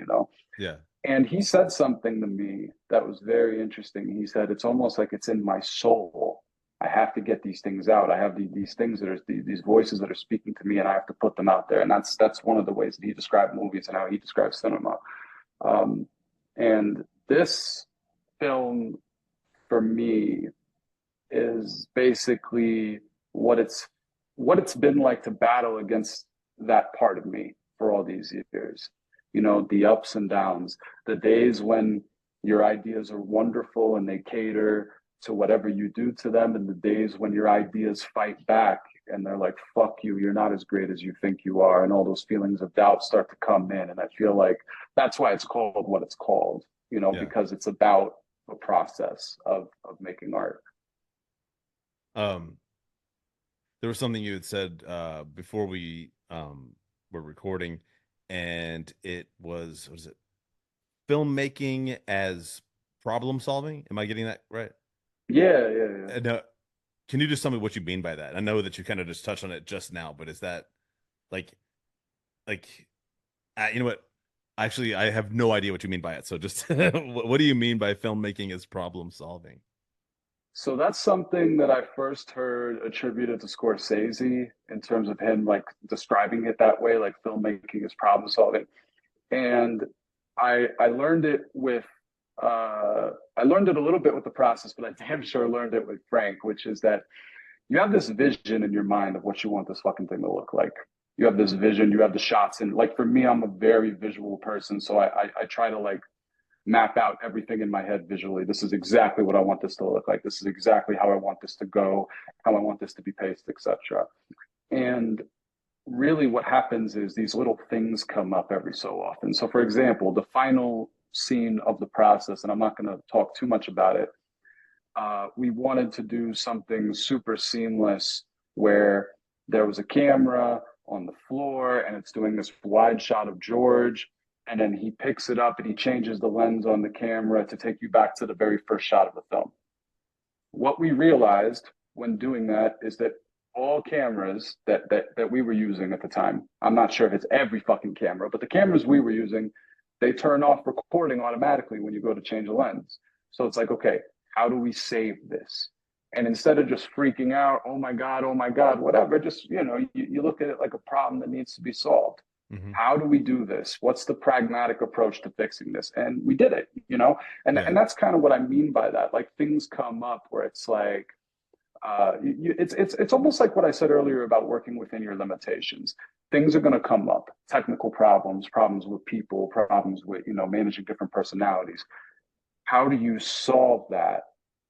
Yeah. And he said something to me that was very interesting. He said, "It's almost like it's in my soul. I have to get these things out. I have these things that are these voices that are speaking to me, and I have to put them out there." And that's one of the ways that he described movies and how he describes cinema. Um, and this film, for me, is basically what it's been like to battle against that part of me for all these years. The ups and downs, the days when your ideas are wonderful and they cater to whatever you do to them, and the days when your ideas fight back and they're like, fuck you, you're not as great as you think you are, and all those feelings of doubt start to come in. And I feel like that's why it's called what it's called, Yeah. because it's about a process of making art. Um, there was something you had said before we were recording, and it was, what is it? Filmmaking as problem solving. Am I getting that right? Yeah, yeah, yeah. No, can you just tell me what you mean by that? I know that you kind of just touched on it just now, but is that like like you know what? Actually, I have no idea what you mean by it. So just what do you mean by filmmaking as problem solving? So that's something that I first heard attributed to Scorsese in terms of him like describing it that way, like filmmaking is problem solving. And I learned it with I learned it a little bit with the process, but I damn sure learned it with Frank, which is that you have this vision in your mind of what you want this fucking thing to look like. You have this vision, you have the shots, and like for me, I'm a very visual person, so I try to like map out everything in my head visually. This is exactly what I want this to look like. This is exactly how I want this to go, how I want this to be paced, etc. And really what happens is these little things come up every so often. So for example, the final scene of the process, and I'm not going to talk too much about it, we wanted to do something super seamless where there was a camera on the floor and it's doing this wide shot of George, and then he picks it up and he changes the lens on the camera to take you back to the very first shot of the film. What we realized when doing that is that all cameras that we were using at the time, I'm not sure if it's every fucking camera, but the cameras we were using, they turn off recording automatically when you go to change a lens. So it's like, okay, how do we save this? And instead of just freaking out, oh my God, whatever, just, you look at it like a problem that needs to be solved. Mm-hmm. How do we do this? What's the pragmatic approach to fixing this? And we did it, and that's kind of what I mean by that. Like things come up where it's like, it's almost like what I said earlier about working within your limitations. Things are going to come up, technical problems with people, problems with, managing different personalities. How do you solve that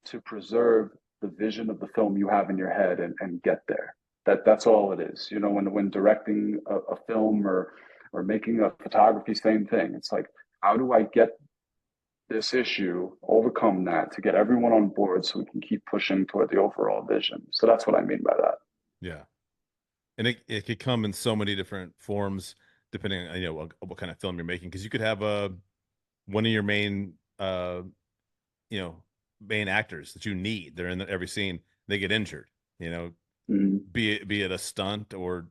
to preserve the vision of the film you have in your head and get there? That's all it is. When directing a film or making a photography, same thing. It's like, how do I get this issue, overcome that to get everyone on board so we can keep pushing toward the overall vision? So that's what I mean by that. Yeah. And it could come in so many different forms depending on what kind of film you're making, because you could have one of your main main actors that you need, they're in every scene, they get injured, Mm-hmm. be it a stunt, or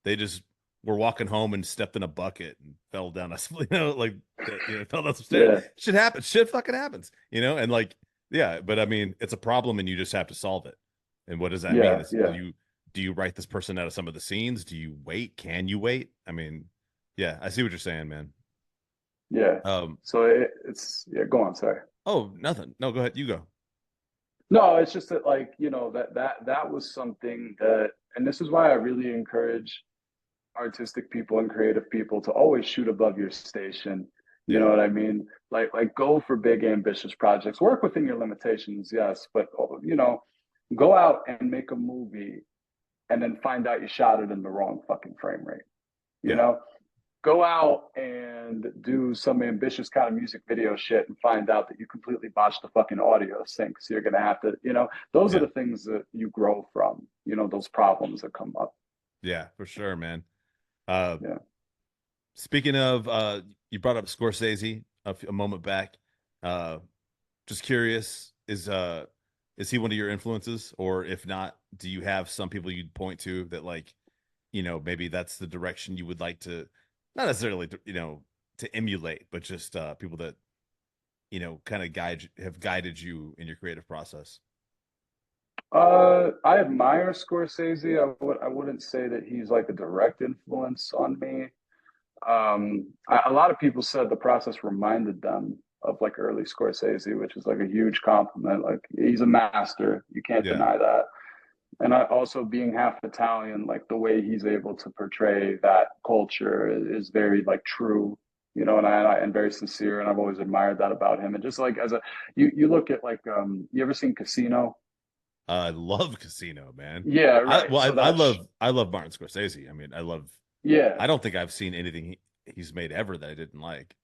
they just were walking home and stepped in a bucket and fell down fell down some stairs. Yeah, Shit happens. Shit fucking happens. And like, yeah, but I mean, it's a problem and you just have to solve it. And what does that mean? yeah. Do you write this person out of some of the scenes? Do you wait? Can you wait? I mean, yeah, I see what you're saying, man. Yeah. Um, So it's yeah. Go on. Sorry. oh, nothing. No, go ahead. You go. No, it's just that like that was something that, and this is why I really encourage artistic people and creative people to always shoot above your station. You Yeah. know what I mean? Like go for big ambitious projects. Work within your limitations, yes, but go out and make a movie and then find out you shot it in the wrong fucking frame rate. You Yeah. know, go out and do some ambitious kind of music video shit and find out that you completely botched the fucking audio sync. So you're gonna have to, those are Yeah. the things that you grow from, those problems that come up. Yeah, for sure, man. Uh, Yeah. Speaking of, you brought up Scorsese a moment back. Uh, just curious, is he one of your influences, or if not, do you have some people you'd point to that, like, maybe that's the direction you would like to, not necessarily to emulate, but just people that kind of have guided you in your creative process? I admire Scorsese. I wouldn't say that he's like a direct influence on me. A lot of people said the process reminded them of like early Scorsese, which is like a huge compliment. Like he's a master, you can't Yeah. deny that. And I also, being half Italian, like the way he's able to portray that culture is very like true, and very sincere. And I've always admired that about him. And just like you look at like you ever seen Casino? I love Casino, man. Yeah, I right. well, So I love Martin Scorsese. I mean, yeah. I don't think I've seen anything he's made ever that I didn't like.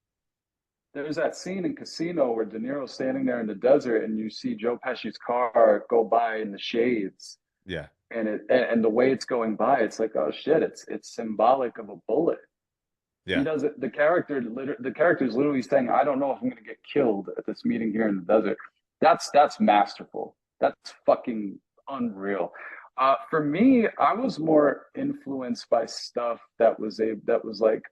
There's that scene in Casino where De Niro's standing there in the desert and you see Joe Pesci's car go by in the shades, Yeah. and the way it's going by, it's like, oh shit, it's symbolic of a bullet. He Yeah. does it. The character is literally saying, I don't know if I'm going to get killed at this meeting here in the desert. That's masterful. That's fucking unreal. For me, I was more influenced by stuff that was like,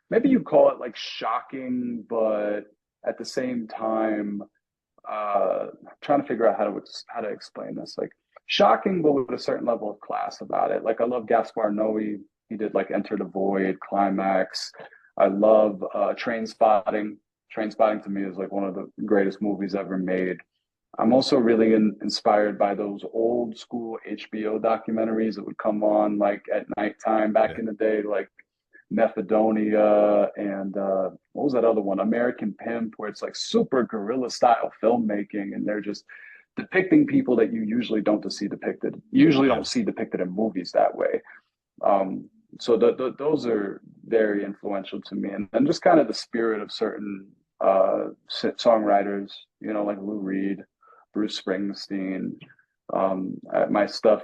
maybe you call it like shocking, but at the same time, trying to figure out how to explain this. Like shocking, but with a certain level of class about it. Like I love Gaspar Noé. He did like Enter the Void, Climax. I love Train Spotting. Train Spotting to me is like one of the greatest movies ever made. I'm also really inspired by those old school HBO documentaries that would come on like at nighttime back Yeah. in the day, like Nephedonia, and what was that other one? American Pimp, where it's like super guerrilla style filmmaking, and they're just depicting people that you usually don't see depicted. Usually Yeah. don't see depicted in movies that way. Um, so those are very influential to me, and just kind of the spirit of certain songwriters, like Lou Reed, Bruce Springsteen. My stuff,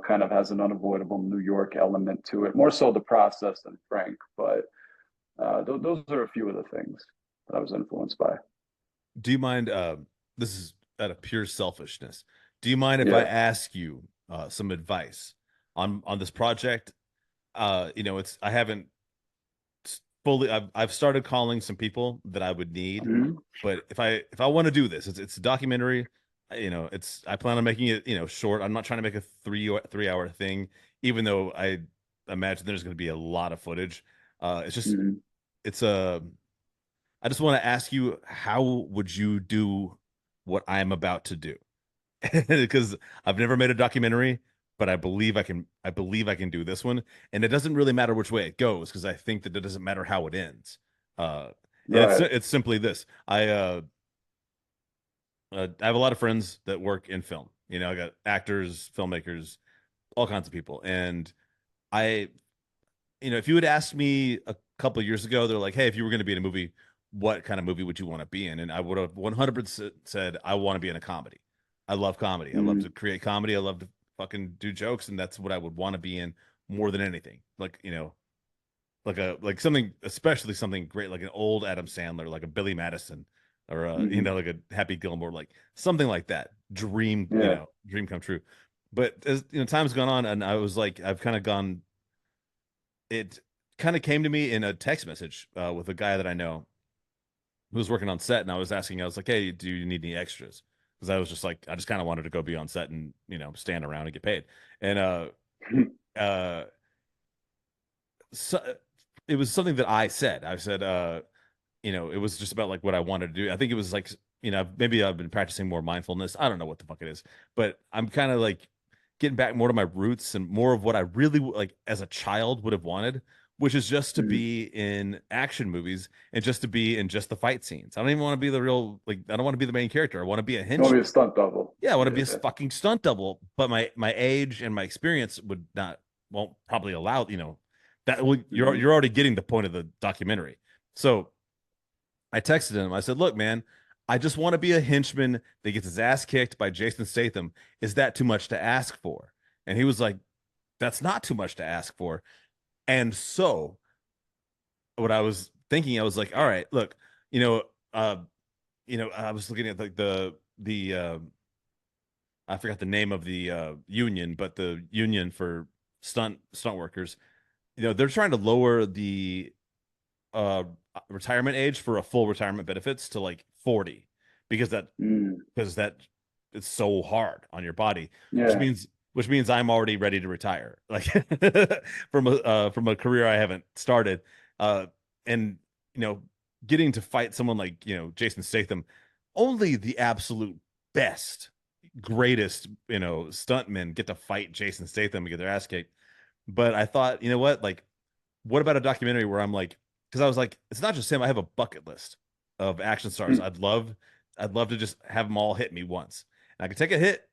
kind of has an unavoidable New York element to it, more so the process than Frank, but those are a few of the things that I was influenced by. Do you mind? This is out of pure selfishness. Do you mind if I Yeah. ask you some advice on this project? It's I haven't fully. I've started calling some people that I would need, Mhm. but if I want to do this, it's a documentary. It's I plan on making it short. I'm not trying to make a three hour thing, even though I imagine there's going to be a lot of footage. It's just Mhm. it's a I just want to ask you, how would you do what I'm about to do? Because I've never made a documentary, but I believe I can do this one. And it doesn't really matter which way it goes, because I think that it doesn't matter how it ends. And it's Right. it's simply this. I have a lot of friends that work in film. I got actors, filmmakers, all kinds of people. And I if you had asked me a couple of years ago, they're like, "Hey, if you were going to be in a movie, what kind of movie would you want to be in?" And I would have 100% said, "I want to be in a comedy. I love comedy. I love to Mhm. create comedy. I love to fucking do jokes, and that's what I would want to be in more than anything. Like something, especially something great, like an old Adam Sandler, like a Billy Madison, or Mhm. like a Happy Gilmore, like something like that. Dream, Yeah. dream come true." But as time's gone on, and I was like, I've kind of gone it kind of came to me in a text message with a guy that I know who was working on set, and I was like, "Hey, do you need any extras?" Because I was just like, I just kind of wanted to go be on set and stand around and get paid. And uh, so it was something that I said. I said, it was just about like what I wanted to do. I think it was like, maybe I've been practicing more mindfulness. I don't know what the fuck it is, but I'm kind of like getting back more to my roots and more of what I really like as a child would have wanted, which is just to Mhm. be in action movies and just to be in just the fight scenes. I don't even want to be the real, like, I don't want to be the main character. I want to be a You want to be a henchman. stunt double? Yeah, I want to be a Yeah. fucking stunt double, but my age and my experience won't probably allow, that well, you're Mhm. you're already getting the point of the documentary. So I texted him. I said, "Look, man, I just want to be a henchman that gets his ass kicked by Jason Statham. Is that too much to ask for?" And he was like, "That's not too much to ask for." And so, what I was thinking, I was like, "All right, look, you know, uh, I was looking at like the I forgot the name of the union, but the union for stunt workers, they're trying to lower the uh retirement age for a full retirement benefits to like 40, because Mm. that it's so hard on your body, which Yeah. means which means I'm already ready to retire, like from a career I haven't started. And you know getting to fight someone like Jason Statham, only the absolute best, greatest stuntmen get to fight Jason Statham and get their ass kicked. But I thought, you know what, like, what about a documentary where I'm like, because I was like, it's not just him. I have a bucket list of action stars. Mm. I'd love to just have them all hit me once. And I could take a hit,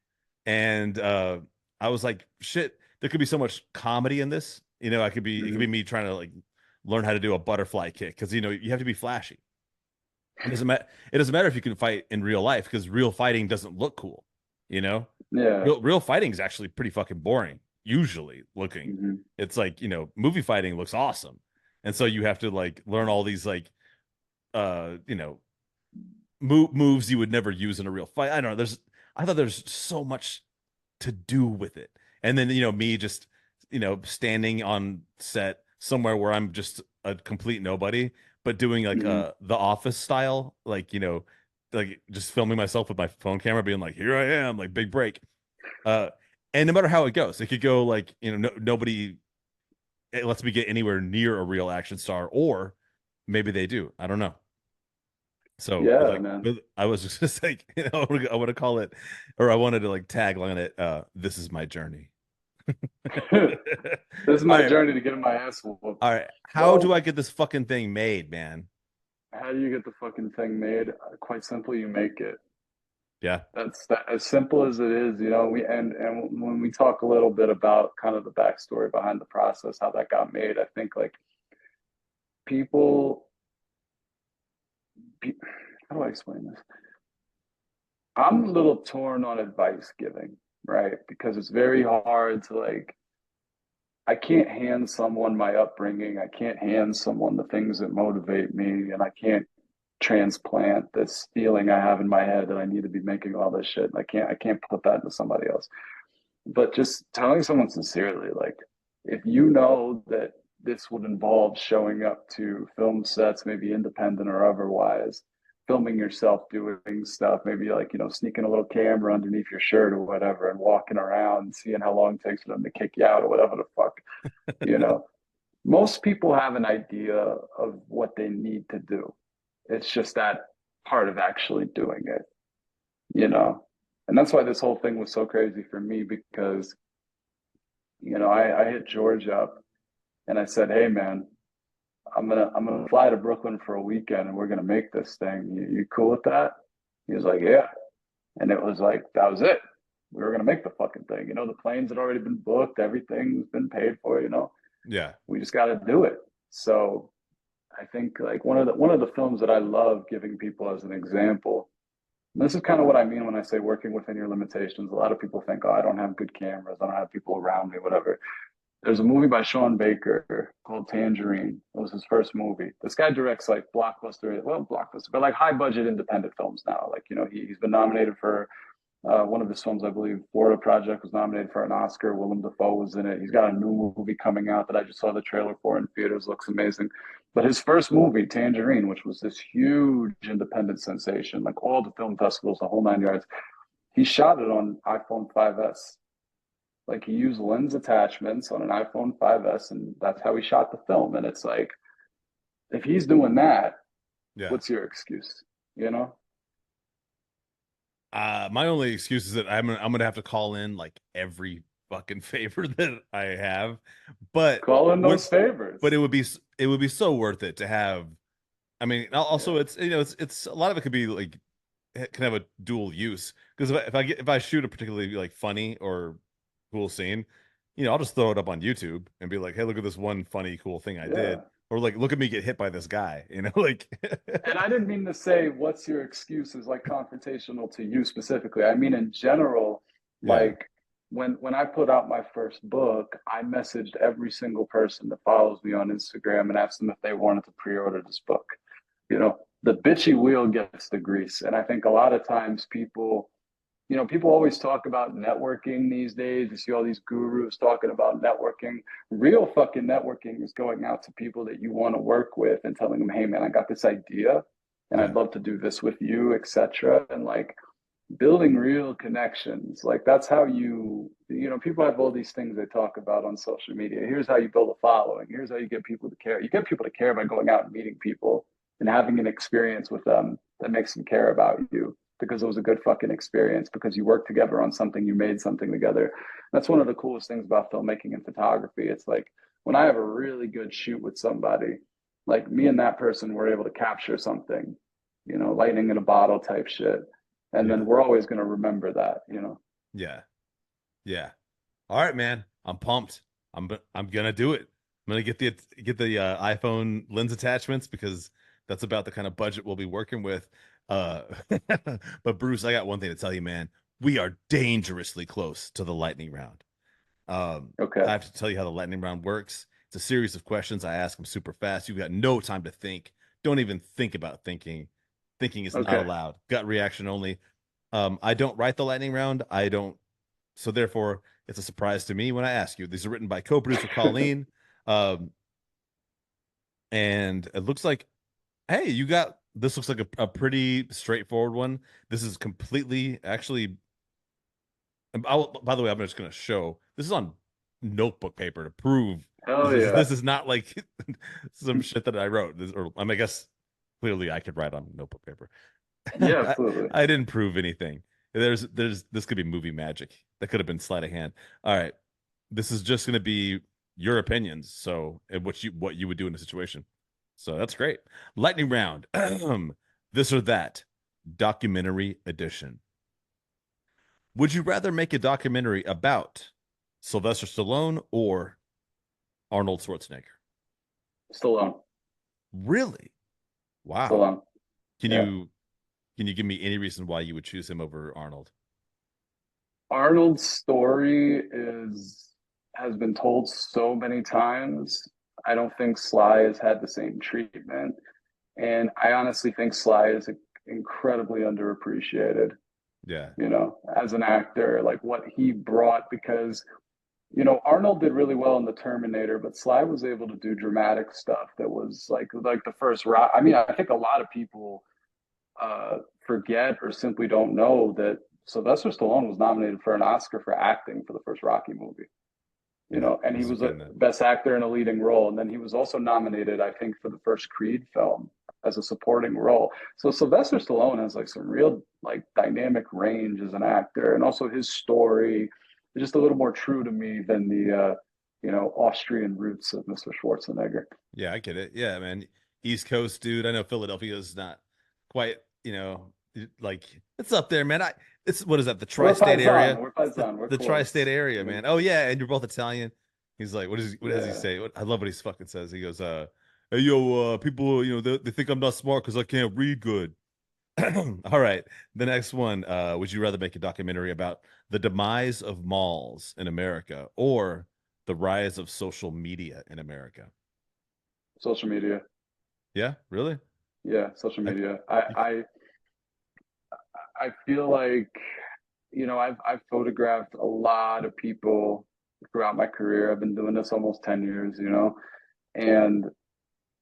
and I was like, shit, there could be so much comedy in this. It could be Mhm. me trying to like learn how to do a butterfly kick, because you have to be flashy. It doesn't matter if you can fight in real life, because real fighting doesn't look cool. You know, Yeah. real fighting is actually pretty fucking boring. Usually looking, Mhm. it's like movie fighting looks awesome, and so you have to like learn all these like uh you know moves you would never use in a real fight. I don't know. I thought there's so much to do with it, and then me just standing on set somewhere where I'm just a complete nobody, but doing like Mhm. the Office style, like like just filming myself with my phone camera, being like, here I am, like big break. Uh, and no matter how it goes, it could go like nobody it lets me get anywhere near a real action star, or maybe they do. I don't know. So Yeah, man. I was just like, I want to call it, or I wanted to like tagline it, "This is my journey." This is All my right, journey to getting my ass whooped. all right. How do I Well, get this fucking thing made, man? how do you get the fucking thing made? Quite simply, you make it. Yeah. That's that, as simple as it is, you know. We and when we talk a little bit about kind of the backstory behind the process, how that got made, I think like people, how do I explain this? I'm a little torn on advice giving, right? Because it's very hard to like, I can't hand someone my upbringing. I can't hand someone the things that motivate me, and I can't transplant this feeling I have in my head that I need to be making all this shit. I can't put that into somebody else. But just telling someone sincerely, like, if you know that this would involve showing up to film sets, maybe independent or otherwise, filming yourself doing stuff, maybe like, you know, sneaking a little camera underneath your shirt or whatever and walking around, seeing how long it takes for them to kick you out or whatever the fuck, you know. Most people have an idea of what they need to do. It's just that part of actually doing it, you know. And that's why this whole thing was so crazy for me because, you know, I hit George up and I said, "Hey man, I'm gonna fly to Brooklyn for a weekend and we're gonna make this thing. You cool with that?" He was like, "Yeah." And it was like that was it. We were gonna make the fucking thing. You know, the planes had already been booked, everything's been paid for, you know. Yeah. We just gotta do it. So I think like one of the films that I love giving people as an example. And this is kind of what I mean when I say working within your limitations. A lot of people think, oh, I don't have good cameras, I don't have people around me, whatever. There's a movie by Sean Baker called Tangerine. It was his first movie. This guy directs like blockbuster, well, blockbuster, but like high budget independent films now. Like, you know, he's been nominated for one of his films, I believe, Florida Project was nominated for an Oscar. Willem Dafoe was in it. He's got a new movie coming out that I just saw the trailer for in theaters. Looks amazing. But his first movie, Tangerine, which was this huge independent sensation, like all the film festivals, the whole nine yards, he shot it on iPhone 5S. Like he used lens attachments on an iPhone 5S, and that's how he shot the film. And it's like, if he's doing that, Yeah. what's your excuse? You know? My only excuse is that I'm gonna have to call in like every fucking favor that I have, but Call in would those favors. but it would be so worth it to have. I mean, Yeah. also it's you know it's a lot of it could be like it can have a dual use because if I shoot a particularly like funny or cool scene, you know, I'll just throw it up on YouTube and be like, hey, look at this one funny cool thing I did, Yeah. or like look at me get hit by this guy, you know, like And I didn't mean to say what's your excuse is like confrontational to you specifically. I mean in general, yeah, like when I put out my first book, I messaged every single person that follows me on Instagram and asked them if they wanted to pre-order this book. You know, the bitchy wheel gets the grease. And I think a lot of times people, you know, people always talk about networking these days. You see all these gurus talking about networking. Real fucking networking is going out to people that you want to work with and telling them, hey man, I got this idea and I'd yeah, love to do this with you, etc. And like building real connections. Like that's how you know, people have all these things they talk about on social media. Here's how you build a following. Here's how you get people to care. You get people to care by going out and meeting people and having an experience with them that makes them care about you because it was a good fucking experience because you worked together on something, you made something together. That's one of the coolest things about filmmaking and photography. It's like when I have a really good shoot with somebody, like me and that person were able to capture something, you know, lightning in a bottle type shit. And then yeah, we're always going to remember that, you know. yeah, yeah. All right, man. I'm pumped. I'm gonna do it. I'm gonna get the iPhone lens attachments because that's about the kind of budget we'll be working with. Uh, but Bruce, I got one thing to tell you, man. We are dangerously close to the lightning round. Okay. I have to tell you how the lightning round works. It's a series of questions I ask them super fast. You've got no time to think. Don't even think about thinking. Thinking is not Okay. allowed. Gut reaction only. I don't write the lightning round. I don't so therefore, it's a surprise to me when I ask you. These are written by co-producer Colleen, um, and it looks like, hey, you got this. Looks like a pretty straightforward one. This is completely actually. By the way, I'm just going to show this is on notebook paper to prove Hell this yeah. is not like some shit that I wrote. Or I mean, I guess clearly I could write on notebook paper. Yeah, absolutely. I didn't prove anything. There's this could be movie magic. That could have been sleight of hand. All right. this is just going to be your opinions. So, and what you would do in a situation. So that's great. Lightning round. This or that. Documentary edition. Would you rather make a documentary about Sylvester Stallone or Arnold Schwarzenegger? Stallone. Really? Wow. Stallone. Can Yeah. you can you give me any reason why you would choose him over Arnold? Arnold's story is has been told so many times. I don't think Sly has had the same treatment. And I honestly think Sly is incredibly underappreciated, Yeah. as an actor, like what he brought, because, Arnold did really well in The Terminator, but Sly was able to do dramatic stuff that was like the first rock. I mean, I think a lot of people forget or simply don't know that Sylvester Stallone was nominated for an Oscar for acting for the first Rocky movie. Yeah. And I he was was a getting that. best actor in a leading role. And then he was also nominated, I think, for the first Creed film as a supporting role. So Sylvester Stallone has like some real like dynamic range as an actor, and also his story is just a little more true to me than the Austrian roots of Mr. Schwarzenegger. Yeah, I get it. Yeah, man. East Coast dude. I know Philadelphia is not quite, like it's up there, man. It's what is that? The We're tri-state paisan. area. We're It's the paisan. We're the tri-state close. area, man. Oh yeah, and you're both Italian. He's like, what does he Yeah. say? I love what he fucking says. He goes, hey yo, people, they think I'm not smart because I can't read good. All right. The next one, would you rather make a documentary about the demise of malls in America or the rise of social media in America? Social media. Yeah, really? Yeah, social I, media. you, I feel like, I've photographed a lot of people throughout my career. I've been doing this almost 10 years, and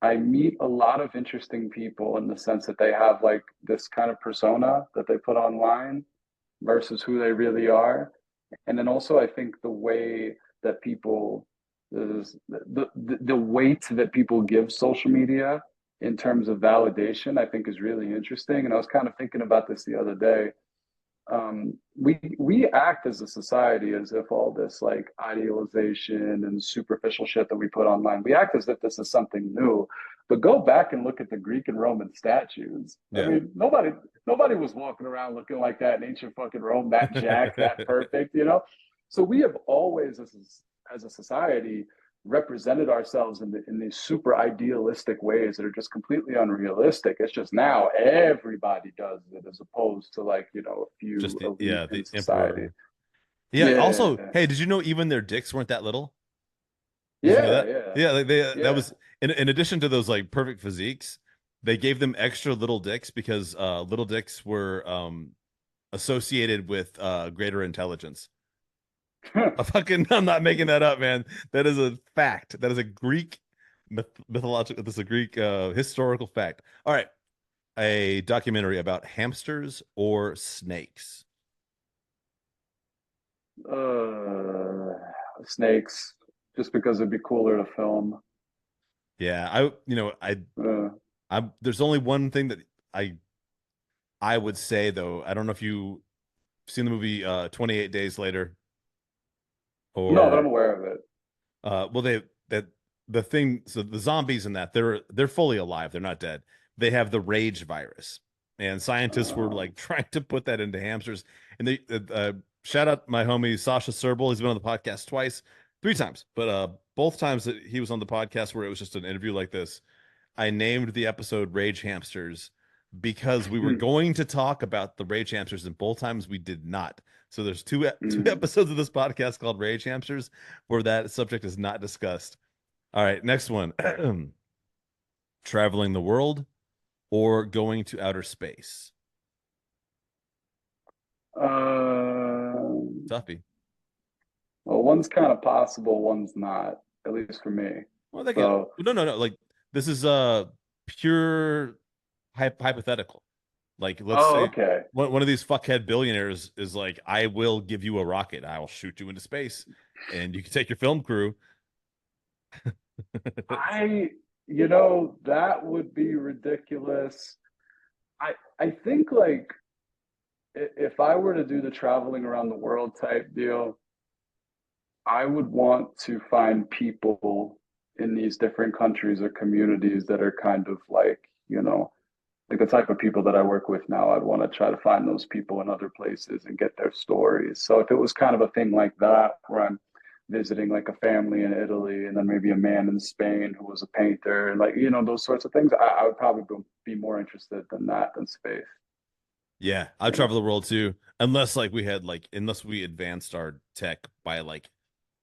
I meet a lot of interesting people in the sense that they have like this kind of persona that they put online versus who they really are. And then also I think the way that people the weight that people give social media in terms of validation, I think is really interesting. And I was kind of thinking about this the other day. We act as a society as if all this like idealization and superficial shit that we put online, we act as if this is something new. But go back and look at the Greek and Roman statues. I yeah. mean, nobody was walking around looking like that in ancient fucking Rome, that jacked, that perfect. So we have always, as a society, represented ourselves in these super idealistic ways that are just completely unrealistic. It's just now everybody does it as opposed to like, a Just few the elite yeah, in the society. emperor. Yeah, Yeah, also, hey, did you know even their dicks weren't that little? Did you know yeah, that? yeah, Yeah, like that yeah. was in addition to those like perfect physiques, they gave them extra little dicks because little dicks were associated with greater intelligence. I'm not making that up, man. That is a fact. That is a Greek mythological. This is a Greek historical fact. All right, a documentary about hamsters or snakes. Snakes, just because it'd be cooler to film. Yeah, Uh, I there's only one thing that I I would say though. I don't know if you've seen the movie 28 Days Later no, but I'm or aware of it. well they that the thing so the zombies in that they're fully alive. They're not dead. They have the rage virus. And scientists were Uh, like trying to put that into hamsters. And they shout out my homie Sasha Serbal. He's been on the podcast twice, three times, but both times that he was on the podcast where it was just an interview like this, I named the episode Rage Hamsters because we were mm, going to talk about the Rage Hamsters, and both times we did not. So there's two mm. episodes of this podcast called Rage Hamsters where that subject is not discussed. All right, next one. Traveling the world or going to outer space. Uh, Tuffy. well, one's kind of possible, one's not, at least for me. Well, they get So, no. Like this is pure hypothetical. Like let's oh, say okay. one of these fuckhead billionaires is like, I will give you a rocket. I will shoot you into space, and you can take your film crew. I, that would be ridiculous. I think like if I were to do the traveling around the world type deal, I would want to find people in these different countries or communities that are kind of like, like the type of people that I work with now. I'd want to try to find those people in other places and get their stories. So if it was kind of a thing like that, where I'm visiting like a family in Italy and then maybe a man in Spain who was a painter and like, those sorts of things, I would probably be more interested than that than space, Yeah, I've you know? traveled the world too. Unless we advanced our tech by like,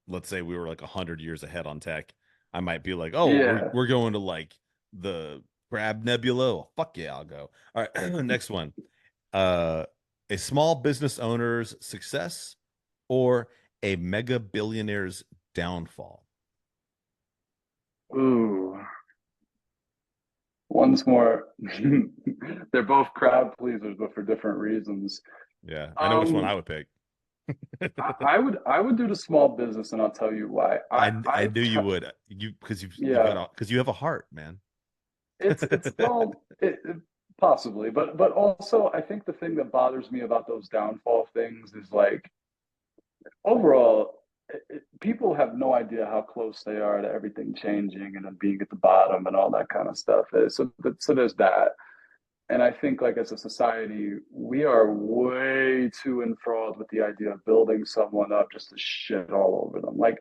let's say we were like 100 years ahead on tech, I might be like, oh, Yeah. we're going to like the Crab Nebula. Oh, fuck yeah, I'll go. All right, next one. Uh, a small business owner's success or a mega billionaire's downfall. Ooh. One's more, they're both crowd pleasers, but for different reasons. Yeah, I know which one I Um, would pick. I would do the small business, and I'll tell you why. I knew you would. You've Yeah, got because you have a heart, man. it's well, possibly, but also I think the thing that bothers me about those downfall things is like overall, people have no idea how close they are to everything changing and then being at the bottom and all that kind of stuff. So there's that. And I think, like, as a society, we are way too enthralled with the idea of building someone up just to shit all over them. Like,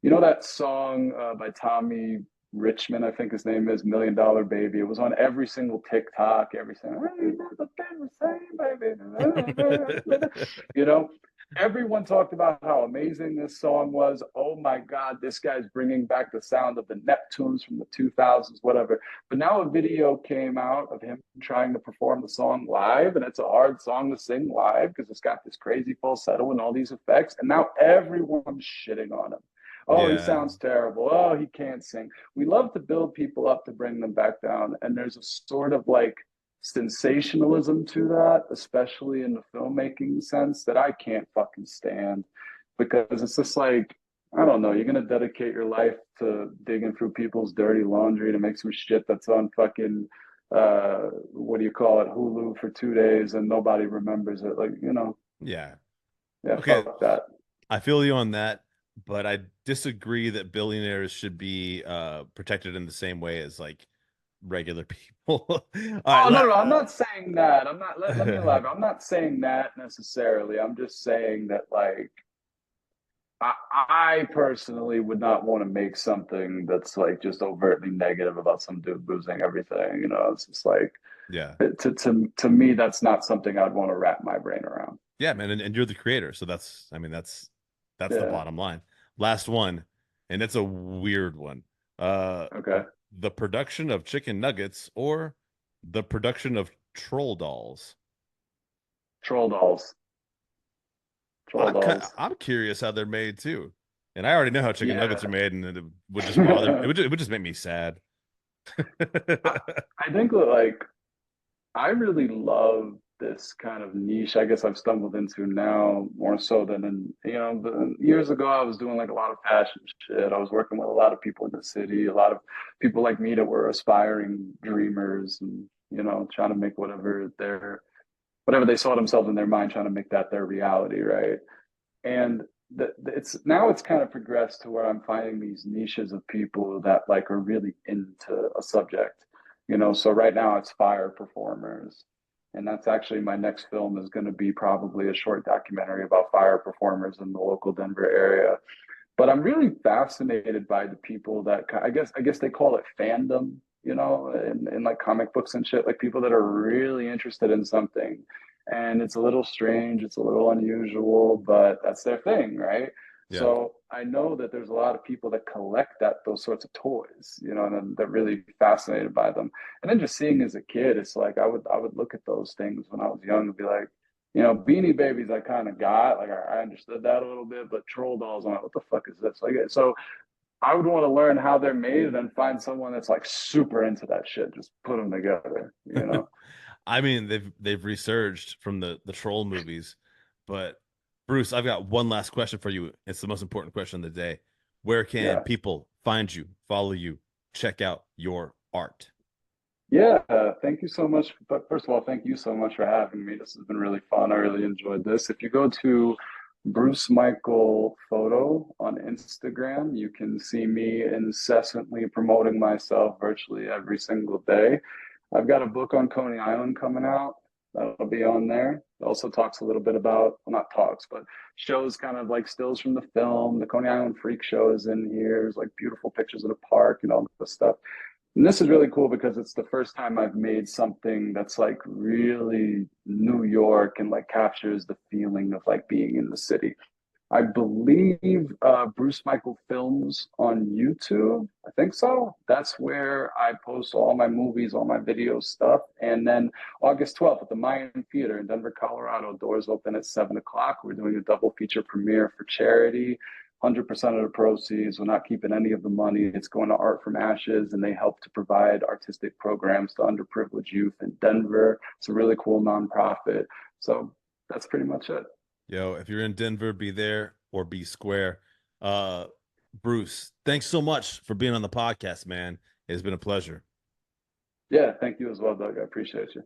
that song by Tommy Richmond, I think his name is $1 Million Baby. It was on every single TikTok, every single, "I ain't never been the same, baby." You know, Everyone talked about how amazing this song was. Oh my God, this guy's bringing back the sound of the Neptunes from the 2000s, whatever. But now a video came out of him trying to perform the song live, and it's a hard song to sing live because it's got this crazy falsetto and all these effects. And now everyone's shitting on him. Oh, he Yeah, sounds terrible. Oh, he can't sing. We love to build people up to bring them back down. And there's a sort of like sensationalism to that, especially in the filmmaking sense, that I can't fucking stand because it's just like, I don't know, you're gonna dedicate your life to digging through people's dirty laundry to make some shit that's on fucking what do you call it, Hulu for 2 days and nobody remembers it. Like, yeah. yeah, Okay, fuck that. I feel you on that, but I disagree that billionaires should be protected in the same way as like regular people. All right, Oh no, no, I'm not saying that. I'm not let me elaborate. I'm not saying that necessarily. I'm just saying that like I personally would not want to make something that's like just overtly negative about some dude losing everything. It's just like yeah, to me, that's not something I'd want to wrap my brain around. yeah, man, and you're the creator, so that's the Yeah. bottom line. Last one, and it's a weird one. Uh, Okay. the production of chicken nuggets or the production of troll dolls. Troll dolls. Troll dolls. I'm curious how they're made too, and I already know how chicken nuggets are Yeah. made, and it would just bother. It would just make me sad. I, I think that like I really love this kind of niche. I guess I've stumbled into now more so than years ago. I was doing like a lot of fashion shit. I was working with a lot of people in the city, a lot of people like me that were aspiring dreamers, and trying to make whatever they saw themselves in their mind, trying to make that their reality, right? And it's kind of progressed to where I'm finding these niches of people that like are really into a subject. So right now it's fire performers, and that's actually my next film is going to be probably a short documentary about fire performers in the local Denver area. But I'm really fascinated by the people that I guess they call it fandom, in like comic books and shit, like people that are really interested in something. And it's a little strange, it's a little unusual, but that's their thing, right? Yeah. So I know that there's a lot of people that collect those sorts of toys, and they're really fascinated by them. And then just seeing as a kid, it's like I would look at those things when I was young and be like, Beanie Babies, I kind of got like I understood that a little bit, but Troll Dolls, I'm like, what the fuck is this? Like, so I would want to learn how they're made and then find someone that's like super into that shit. Just put them together. I mean, they've resurged from the troll movies, but Bruce, I've got one last question for you. It's the most important question of the day. Where can Yeah. people find you, follow you, check out your art? Yeah. Thank you so much. But first of all, thank you so much for having me. This has been really fun. I really enjoyed this. If you go to Bruce Michael Photo on Instagram. You can see me incessantly promoting myself virtually every single day. I've got a book on Coney Island coming out. That'll be on there. It also talks a little bit about, well, not talks, but shows kind of like stills from the film. The Coney Island Freak Show is in here. There's like beautiful pictures of the park and all this stuff. And this is really cool because it's the first time I've made something that's like really New York and like captures the feeling of like being in the city. I believe Bruce Michael Films on YouTube. I think so. That's where I post all my movies, all my video stuff. And then August 12th at the Mayan Theater in Denver, Colorado, doors open at 7 o'clock. We're doing a double feature premiere for charity. 100% of the proceeds, we're not keeping any of the money. It's going to Art from Ashes, and they help to provide artistic programs to underprivileged youth in Denver. It's a really cool nonprofit. So that's pretty much it. Yo, if you're in Denver, be there or be square. Uh, Bruce, thanks so much for being on the podcast, man. It's been a pleasure. Yeah, thank you as well, Doug. I appreciate you.